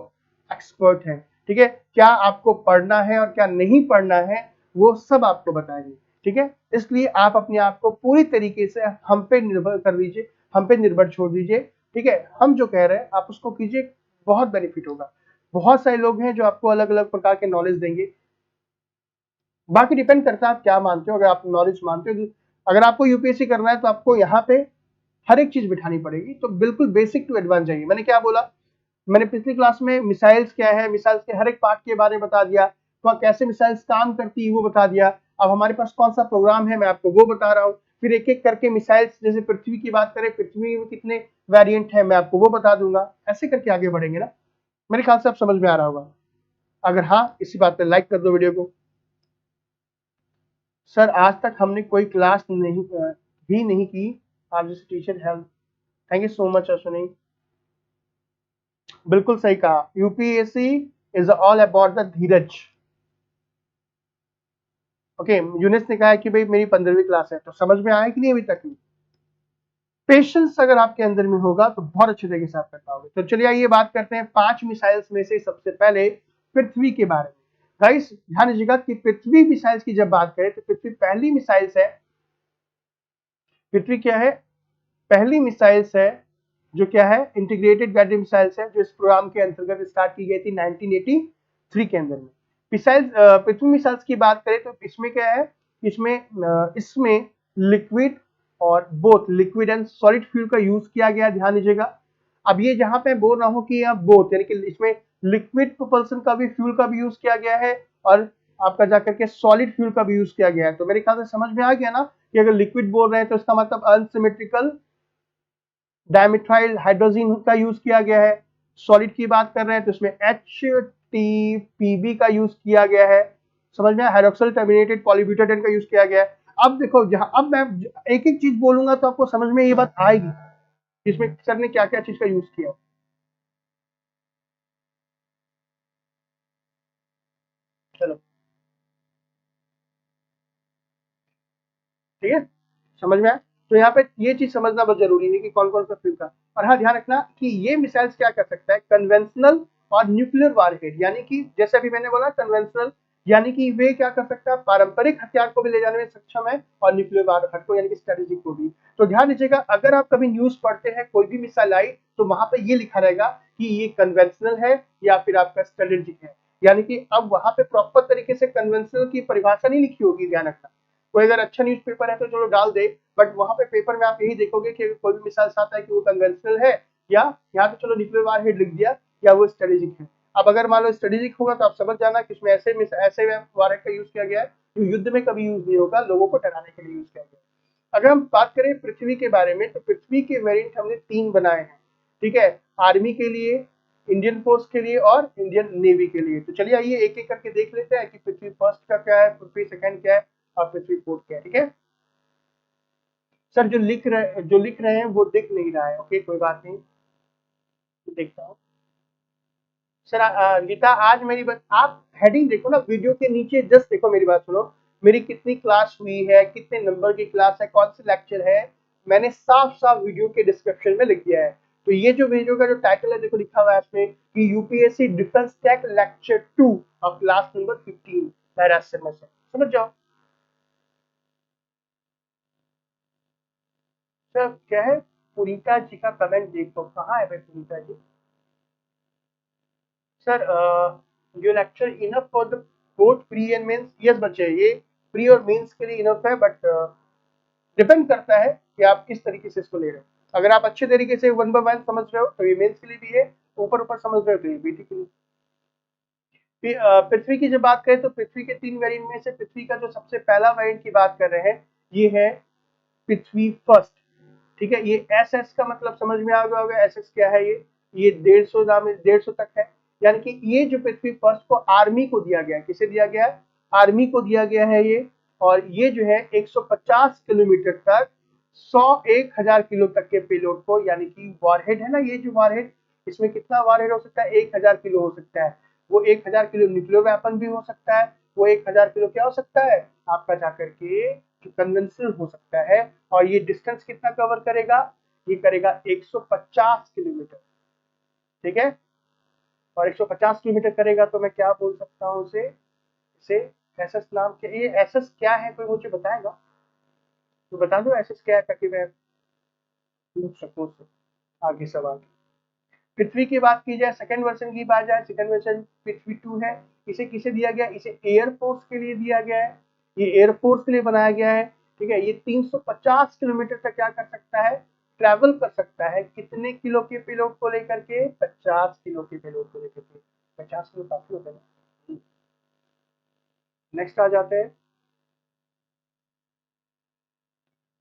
[SPEAKER 1] एक्सपर्ट है। ठीक है, क्या आपको पढ़ना है और क्या नहीं पढ़ना है वो सब आपको बताएंगे। ठीक है, इसलिए आप अपने आप को पूरी तरीके से हम पे निर्भर कर दीजिए, हम पे निर्भर छोड़ दीजिए। ठीक है, हम जो कह रहे हैं आप उसको कीजिए, बहुत बेनिफिट होगा। बहुत सारे लोग हैं जो आपको अलग अलग प्रकार के नॉलेज देंगे, बाकी डिपेंड करता है आप क्या मानते हो। अगर आप नॉलेज मानते हो, अगर आपको यूपीएससी करना है तो आपको यहाँ पे हर एक चीज बिठानी पड़ेगी। तो बिल्कुल बेसिक टू एडवांस जाइए। मैंने क्या बोला, मैंने पिछली क्लास में मिसाइल्स क्या है, मिसाइल्स के हर एक पार्ट के बारे में बता दिया, तो कैसे मिसाइल्स काम करती है वो बता दिया। अब हमारे पास कौन सा प्रोग्राम है मैं आपको वो बता रहा हूँ। फिर एक एक करके मिसाइल्स, जैसे पृथ्वी की बात करें, पृथ्वी में कितने वेरिएंट है मैं आपको वो बता दूंगा। ऐसे करके आगे बढ़ेंगे ना। मेरे ख्याल से आप समझ में आ रहा होगा। अगर हाँ, इसी बात पे लाइक कर दो वीडियो को। सर आज तक हमने कोई क्लास भी नहीं की, आप जैसे teacher help. Thank you so much Ashwini. बिल्कुल सही कहा, UPSC is all about the धीरज। ओके, यूनिस ने कहा है कि भाई मेरी 15वीं क्लास है, तो समझ में आया कि नहीं अभी तक? पेशेंस अगर आपके अंदर में होगा तो बहुत अच्छे तरीके से आप कर पाओगे। तो चलिए आइए बात करते हैं 5 मिसाइल्स में से सबसे पहले पृथ्वी के बारे में। गाइस ध्यान दीजिएगा कि पृथ्वी मिसाइल्स की जब बात करें तो पृथ्वी पहली मिसाइल्स है। पृथ्वी क्या है? पहली मिसाइल्स है जो क्या है, इंटीग्रेटेड गाइडेड मिसाइल्स है, जो इस प्रोग्राम के अंतर्गत स्टार्ट की गई थी 1983 के अंदर में। मिसाइल्स, पृथ्वी मिसाइल्स की बात करें तो इसमें क्या है, इसमें लिक्विड और both liquid and solid fuel का यूज किया गया, ध्यान दीजिएगा। अब ये जहां पे बोल रहा हूं कि यहाँ बोथ, यानी कि इसमें लिक्विड प्रोपल्सन का भी, फ्यूल का भी यूज किया गया है, और आपका जाकर के सॉलिड फ्यूल का भी यूज किया गया है। तो मेरे ख्याल से समझ में आ गया ना कि अगर लिक्विड बोल रहे हैं तो इसका मतलब अनसिमेट्रिकल डायमिथाइल हाइड्रोजन का यूज किया गया है। सॉलिड की बात कर रहे हैं तो इसमें HTPB का यूज किया गया है। समझ में, हाइड्रोक्सिल टर्मिनेटेड पॉलीब्यूटाडीन का यूज किया गया है। अब देखो, जहां अब मैं एक एक चीज बोलूंगा तो आपको समझ में ये बात आएगी इसमें सर ने क्या क्या चीज का यूज किया। चलो ठीक है, समझ में आया? तो यहाँ पे ये चीज समझना बहुत जरूरी है कि कौन कौन सा फ्यूल का। और हाँ, ध्यान रखना कि ये मिसाइल्स क्या कर सकता है, कन्वेंशनल और न्यूक्लियर वारहेड, यानी कि जैसे अभी मैंने बोला कन्वेंशनल, यानी कि वे क्या कर सकता है, पारंपरिक हथियार को भी ले जाने में सक्षम है, और न्यूक्लियर वारहेड को यानी कि स्ट्रेटेजिक को भी। तो ध्यान दीजिएगा, अगर आप कभी न्यूज पढ़ते हैं कोई भी मिसाइल आई तो वहां पे ये लिखा रहेगा कि ये कन्वेंशनल है या फिर आपका स्ट्रेटेजिक है, यानी कि अब वहां पे प्रॉपर तरीके से कन्वेंशनल की परिभाषा नहीं लिखी होगी, ध्यान रखना। कोई अगर अच्छा न्यूज़पेपर है तो चलो डाल दे, बट वहां पे पेपर में आप यही देखोगे कि कोई भी मिसाइल आता है कि वो कन्वेंशनल है, या यहाँ पे चलो न्यूक्लियर वारहेड लिख दिया, या वो स्ट्रेटेजिक है। अब अगर मान लो स्ट्रेटेजिक होगा तो आप समझ जाना कि इसमें ऐसे वारहेड का यूज किया गया है जो युद्ध में कभी यूज नहीं होगा, लोगों को डराने के लिए यूज किया गया है। अगर हम बात करें पृथ्वी के बारे में तो पृथ्वी के वेरिएंट हमने 3 बनाए हैं। ठीक है, आर्मी के लिए, इंडियन फोर्स के लिए और इंडियन नेवी के लिए। तो चलिए आइए एक एक करके देख लेते हैं कि पृथ्वी फर्स्ट का क्या है, पृथ्वी सेकंड क्या है और पृथ्वी फोर्थ क्या है। ठीक है सर, जो लिख रहे हैं वो दिख नहीं रहा है। ओके, कोई बात नहीं, देखता हूँ। सर गीता, आज मेरी बात आप हेडिंग देखो ना, वीडियो के नीचे जस्ट देखो, मेरी बात सुनो। मेरी कितनी क्लास हुई है, कितने नंबर की क्लास है, कौन से लेक्चर है, मैंने साफ साफ वीडियो के डिस्क्रिप्शन में लिख दिया है। तो ये जो वीडियो का जो टाइटल है देखो लिखा हुआ है इसमें कि यूपीएससी डिफेंस टेक लेक्चर 2 और क्लास नंबर 15 महाराष्ट्र में से, समझ जाओ। सर क्या है, पुनीता जी का कमेंट देखो, कहाँ है भाई Punita ji? Sir your lecture enough for the both pre and mains. Yes बच्चे, ये प्री और मेंस के लिए इनफ है, बट डिपेंड करता है कि आप किस तरीके से इसको ले रहे हो। अगर आप अच्छे तरीके से 1 बाय 1 समझ रहे हो तो ये मेंस के लिए भी है, ऊपर ऊपर समझ रहे हो तो ये बीटी के लिए। पृथ्वी की जब बात करें तो पृथ्वी के 3 वेरिएंट में से पृथ्वी का जो सबसे पहला वेरिएंट की बात कर रहे हैं ये है पृथ्वी फर्स्ट। ठीक है, ये एस एस का मतलब समझ में आ गया होगा, एस एस क्या है, ये 150 तक है, यानी कि ये जो पृथ्वी फर्स्ट को आर्मी को दिया गया है, किसे दिया गया है, आर्मी को दिया गया है ये। और ये जो है 150 किलोमीटर तक 100-1000 किलो तक के पेलोड को, यानी कि वॉरहेड है ना, ये जो वॉरहेड, इसमें कितना वॉरहेड हो सकता है, 1000 किलो हो सकता है। वो 1000 किलो न्यूक्लियर वेपन भी हो सकता है, वो 1000 किलो क्या हो सकता है, आपका जाकर के जो कन्वेंशनल हो सकता है। और ये डिस्टेंस कितना कवर करेगा, ये करेगा 150 किलोमीटर, ठीक है। और 150 किलोमीटर करेगा तो मैं क्या बोल सकता हूँ उसे, इसे एसएस नाम के, ये एसएस क्या है, कोई मुझे बताएगा, तो बता दो एसएस क्या है ताकि मैं पूछ सकूँ उससे आगे सवाल। पृथ्वी की बात की जाए, सेकंड वर्जन की बात जाए, सेकंड वर्जन पृथ्वी 2 है। इसे किसे दिया गया, इसे एयरफोर्स के लिए दिया गया है, ये एयरफोर्स के लिए बनाया गया है, ठीक है। ये 350 किलोमीटर तक क्या कर सकता है, ट्रैवल कर सकता है, कितने किलो के पेलोड को लेकर के, 50 किलो के पेलोड को लेकर के। 50 किलो काफी होता है। नेक्स्ट आ जाते हैं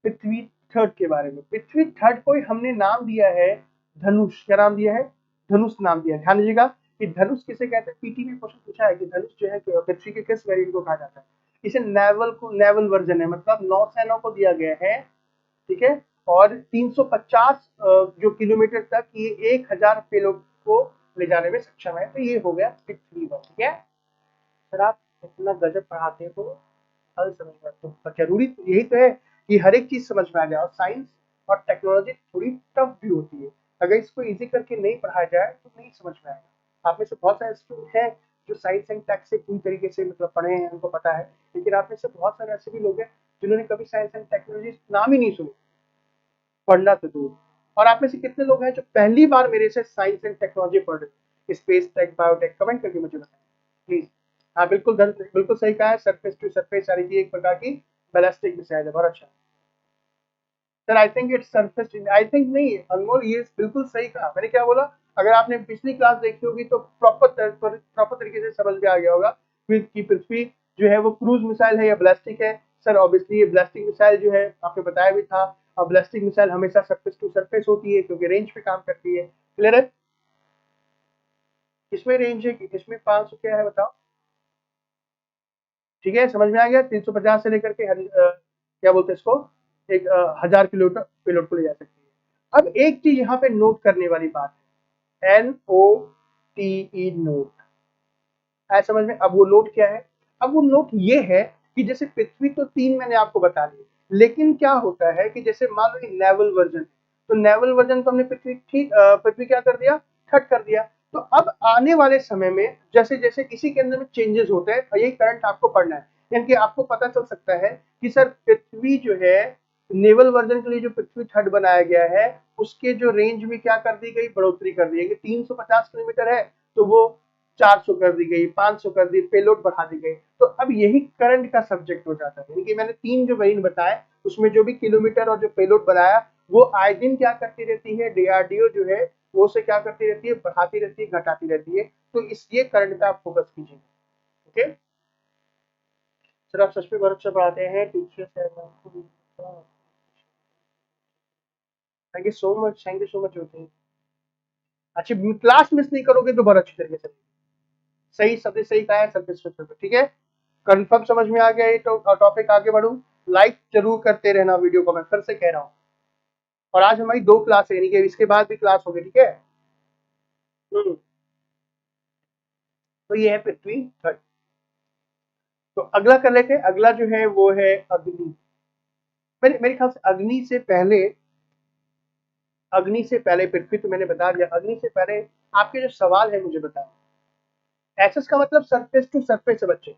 [SPEAKER 1] पृथ्वी थर्ड के बारे में। पृथ्वी थर्ड को हमने नाम दिया है धनुष, क्या नाम दिया है, धनुष नाम दिया है। ध्यान दीजिएगा कि धनुष किसे कहते हैं, पीटी में क्वेश्चन पूछा है कि धनुष जो है पृथ्वी के किस वेरिएंट को कहा जाता है। इसे नेवल वर्जन है, मतलब नौसेना को दिया गया है, ठीक है। और 350 जो किलोमीटर तक ये 1000 पेलोड को ले जाने में सक्षम है। तो ये हो गया पृथ्वी वन, ठीक है। सर आप इतना गजब पढ़ाते हैं तो हल समझ में, तो जरूरी तो यही तो है कि हर एक चीज समझ में आ जाए। और साइंस और टेक्नोलॉजी थोड़ी टफ भी होती है, अगर इसको इजी करके नहीं पढ़ाया जाए तो नहीं समझ में आएगा। आप में से बहुत सारे स्टूडेंट हैं जो साइंस एंड टेक से पूरी तरीके से मतलब पढ़े हैं, उनको पता है, लेकिन आप में से बहुत सारे ऐसे भी लोग हैं जिन्होंने कभी साइंस एंड टेक्नोलॉजी नाम ही नहीं सुनी, पढ़ना तो दूर। और आप में से कितने लोग हैं जो पहली बार मेरे से साइंस एंड टेक्नोलॉजी पढ़ रहे हैं, स्पेस टेक, बायोटेक, कमेंट करके मुझे बताएं प्लीज। हाँ बिल्कुल बिल्कुल सही कहा है, सरफेस टू सरफेस यानी कि एक प्रकार की बैलिस्टिक मिसाइल है, बहुत अच्छा। Sir I think its surface, I think नहीं अनमोल, ये बिल्कुल सही कहा। मैंने क्या बोला, अगर आपने पिछली क्लास देखी होगी तो प्रॉपर तरीके से समझ में आ गया होगा कि पृथ्वी जो है वो क्रूज मिसाइल है या ब्लास्टिक है। सर ऑब्वियसली ये ब्लास्टिक मिसाइल जो है आपने बताया भी था, और ब्लास्टिक मिसाइल हमेशा सरफेस टू सरफेस होती है क्योंकि रेंज पे काम करती है। क्लियर है, किसमें रेंज है, किसमें 500 क्या है बताओ, ठीक है समझ में आ गया। 350 से लेकर के क्या बोलते हैं इसको, एक 1000 किलोमीटर पेलोड को ले जा सकती है। अब एक चीज यहाँ पे नोट करने वाली बात है, NOTE नोट, है समझ में। अब वो नोट क्या है, अब वो नोट ये है कि जैसे पृथ्वी तो 3 मैंने आपको बता दी, लेकिन क्या होता है कि जैसे मान लो नेवल वर्जन, तो नेवल वर्जन तो हमने पृथ्वी ठीक पृथ्वी क्या कर दिया, थर्ड कर दिया। तो अब आने वाले समय में जैसे जैसे इसी के अंदर में चेंजेस होते हैं, और यही करंट आपको पढ़ना है, यानी कि आपको पता चल सकता है कि सर पृथ्वी जो है नेवल वर्जन के लिए जो पृथ्वी थर्ड बनाया गया है, उसके जो रेंज में क्या कर दी गई, बढ़ोतरी कर दी गई। 350 किलोमीटर है तो वो 400 कर दी गई, 500 कर दी, पेलोड बढ़ा दी गई। तो अब यही करंट का सब्जेक्ट हो जाता है, यानी कि मैंने 3 जो वेरिएंट बताए उसमें जो भी किलोमीटर और जो पेलोड बनाया, वो आए दिन क्या करती रहती है, डीआरडीओ जो है वो से क्या करती रहती है, बढ़ाती रहती है, घटाती रहती है। तो इसलिए करंट पे आप फोकस कीजिए, ओके। सर आप सच में बहुत अच्छा पढ़ाते हैं, teacher thank you so much, thank you so much होते हैं। अच्छी क्लास मिस नहीं करोगे तो बहुत अच्छी तरीके से, सही सब सही कहा है, सब ठीक है। कंफर्म समझ में आ गया ये तो टॉपिक, आगे बढ़ू। लाइक जरूर करते रहना वीडियो को, मैं फिर से कह रहा हूँ। और आज हमारी 2 क्लास है, यानी कि इसके बाद भी क्लास होगी, ठीक है। तो ये है पृथ्वी थर्ड। तो अगला कर लेते हैं, अगला जो है वो है अग्नि। मेरे ख्याल से अग्नि से पहले पृथ्वी तो मैंने बता दिया, अग्नि से पहले आपके जो सवाल है मुझे बताओ। एसएस का मतलब सरफेस टू सरफेस है बच्चे।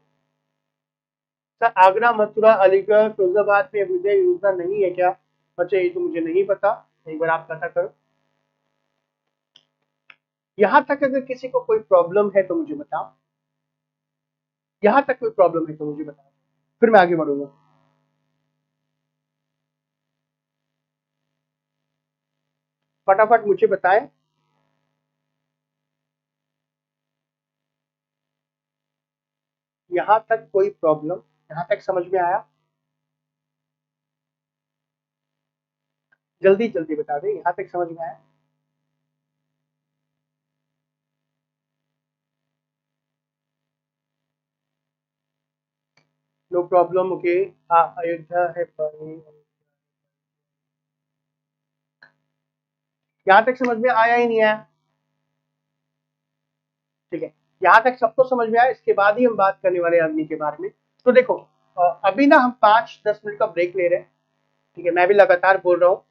[SPEAKER 1] सर आगरा, मथुरा, अलीगढ़, फिरोजाबाद में अभ्युदय योजना नहीं है क्या, बच्चे ये तो मुझे नहीं पता, एक बार आप पता करो। यहां तक अगर किसी को कोई प्रॉब्लम है तो मुझे बताओ, यहां तक कोई प्रॉब्लम है तो मुझे बताओ, फिर मैं आगे बढ़ूंगा। फटाफट मुझे बताएं। यहां तक कोई प्रॉब्लम, यहां तक समझ में आया, जल्दी जल्दी बता दें, यहां तक समझ में आया। No problem. ओके, अयोध्या है बड़ी। यहाँ तक समझ में आया ही नहीं आया? ठीक है, यहाँ तक सबको समझ में आया। इसके बाद ही हम बात करने वाले हैं अग्नि के बारे में। तो देखो, अभी ना हम 5-10 मिनट का ब्रेक ले रहे हैं। ठीक है, मैं भी लगातार बोल रहा हूँ।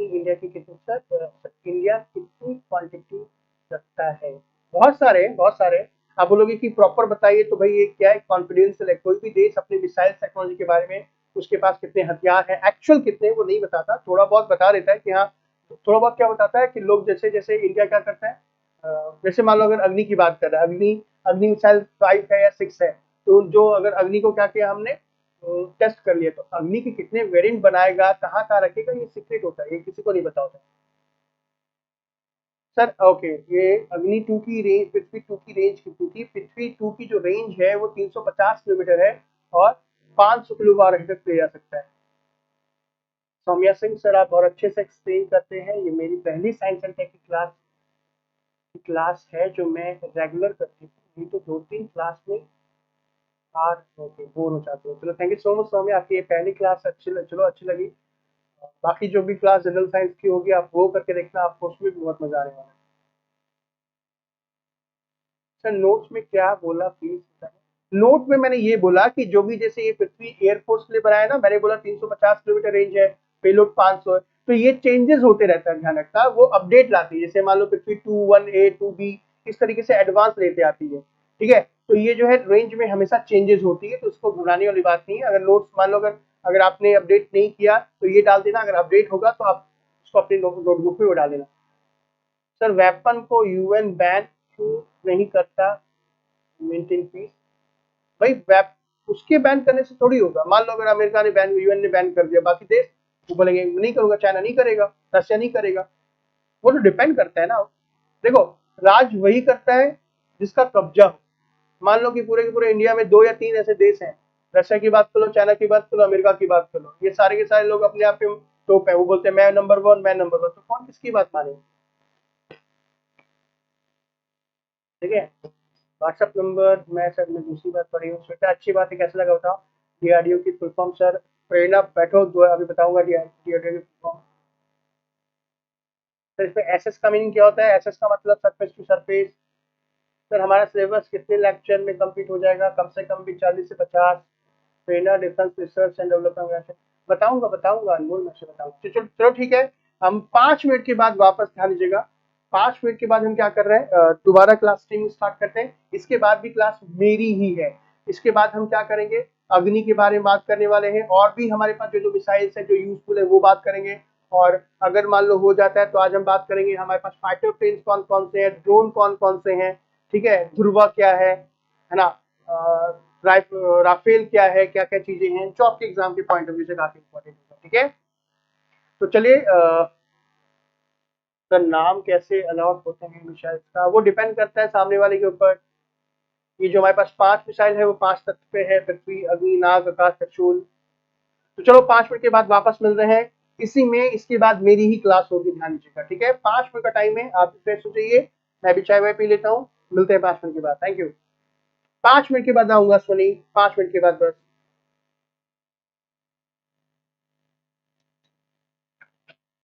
[SPEAKER 1] इंडिया की कितनी सर, इंडिया कितनी क्वांटिटी रखता है? बहुत सारे, बहुत सारे। आप बोलोगे कि प्रॉपर बताइए, तो भाई ये क्या है, कॉन्फिडेंशियल है। कोई भी देश अपने मिसाइल टेक्नोलॉजी के बारे में, उसके पास कितने हथियार हैं, एक्चुअल कितने, वो नहीं बताता। थोड़ा बहुत बता देता है कि हाँ, थोड़ा बहुत क्या बताता है कि लोग जैसे जैसे इंडिया क्या करता है, जैसे मान लो अगर अग्नि की बात कर रहा है, अग्नि अग्नि मिसाइल 5 है या 6 है, तो जो अगर अग्नि को क्या किया हमने, टेस्ट कर लिया, तो अग्नि के कितने वेरिएंट बनाएगा, कहाँ कहाँ रखेगा, ये सीक्रेट होता है, ये किसी को नहीं पता होता। सर ओके, ये अग्नि 2 की रेंज, पृथ्वी 2 की रेंज कितनी थी? पृथ्वी 2 की जो रेंज है वो 350 किलोमीटर है, और 500 किलो बार तक ले जा सकता है। सौम्या सिंह सर, आप बहुत अच्छे से एक्सप्लेन करते हैं। ये मेरी पहली साइंस एंड टेक की क्लास है जो मैं रेगुलर करती हूँ। नहीं तो 2-3 क्लास में बार ओके बोर हो जाते हो। चलो, thank you so much Saumya, आपकी ये पहली क्लास चलो अच्छी लगी। बाकी जो भी क्लास जनरल साइंस की होगी आप वो करके देखना, आपको उसमें भी बहुत मजा आने वाला है। सर नोट्स में क्या बोला प्लीज बताइए? नोट में मैंने ये बोला कि जो भी, जैसे ये पृथ्वी एयरफोर्स के लिए बनाया ना, मैंने बोला 350 किलोमीटर रेंज है, पेलोड 500 है। तो ये चेंजेस होते रहता है, ध्यान रखना, वो अपडेट लाती है। जैसे मान लो पृथ्वी 2-1A 2B, इस तरीके से एडवांस लेते आती है। ठीक है, तो ये जो है रेंज में हमेशा चेंजेस होती है, तो उसको घबराने वाली बात नहीं है। अगर नोट्स मान लो, अगर अगर आपने अपडेट नहीं किया तो ये डाल देना, अगर अपडेट होगा तो आप उसको अपने नोटबुक में वो डाल देना। सर वेपन को यूएन बैन क्यों नहीं करता, मेंटेन पीस? भाई वेप उसके बैन करने से थोड़ी होगा। मान लो अगर अमेरिका ने बैन, यूएन ने बैन कर दिया, बाकी देश वो बोलेंगे नहीं करूंगा, चाइना नहीं करेगा, रशिया नहीं करेगा। वो तो डिपेंड करता है ना। देखो, राज वही करता है जिसका कब्जा हो। मान लो कि पूरे के पूरे इंडिया में 2 या 3 ऐसे देश हैं, रशिया की बात कर लो, चाइना की बात कर लो, अमेरिका की बात कर लो, ये सारे के सारे लोग अपने आप पे टॉप है। वो बोलते हैं मैं नंबर 1, मैं नंबर 1, तो कौन किसकी बात मानेगा? ठीक है, व्हाट्सएप नंबर मैं सर मैं दूसरी बात पढ़ी हूँ। श्वेता अच्छी बात है, कैसा लगा बताओ? डीआरडीओ की फुल फॉर्म सर, प्रेरणा बैठो, अभी बताऊंगा डीआरडीओ की फुल फॉर्म। सर इसमें एसएस का मीनिंग क्या होता है? एसएस का मतलब सरफेस टू सरफेस। सर हमारा सिलेबस कितने लेक्चर में कंप्लीट हो जाएगा? कम से कम भी 40 से 50। प्रेरणा डिफेंस रिसर्च एंड डेवलपमेंट, बताऊंगा बताऊंगा अनमोल, मैं से बताऊंगा। चलो चलो ठीक है, हम 5 मिनट के बाद वापस, ध्यान दीजिएगा। 5 मिनट के बाद हम क्या कर रहे हैं, दोबारा क्लास स्ट्रीमिंग स्टार्ट करते हैं। इसके बाद भी क्लास मेरी ही है। इसके बाद हम क्या करेंगे, अग्नि के बारे में बात करने वाले हैं, और भी हमारे पास जो जो मिसाइल्स है जो यूजफुल है वो बात करेंगे। और अगर मान लो हो जाता है तो आज हम बात करेंगे हमारे पास फाइटर प्लेन्स कौन कौन से हैं, ड्रोन कौन कौन से हैं। ठीक है, ध्रुवा क्या है ना, राफेल क्या है, क्या क्या चीजें हैं जो आपके एग्जाम के पॉइंट ऑफ व्यू से काफी इंपॉर्टेंट है। ठीक है, तो चलिए, सर नाम कैसे अलॉट होते हैं मिसाइल का? वो डिपेंड करता है सामने वाले के ऊपर। ये जो हमारे पास 5 मिसाइल है वो 5 तत्व पे है, पृथ्वी, अग्नि, नाग, आकाश, त्रिशूल। तो चलो 5 मिनट के बाद वापस मिल रहे हैं इसी में। इसके बाद मेरी ही क्लास होगी, ध्यान दीजिएगा। ठीक है, 5 मिनट का टाइम है, आप फ्रेश हो जाइए, मैं भी चाय वाय पी लेता हूँ। मिलते हैं 5 मिनट के बाद, थैंक यू। 5 मिनट के बाद आऊंगा सोनी, 5 मिनट के बाद बस।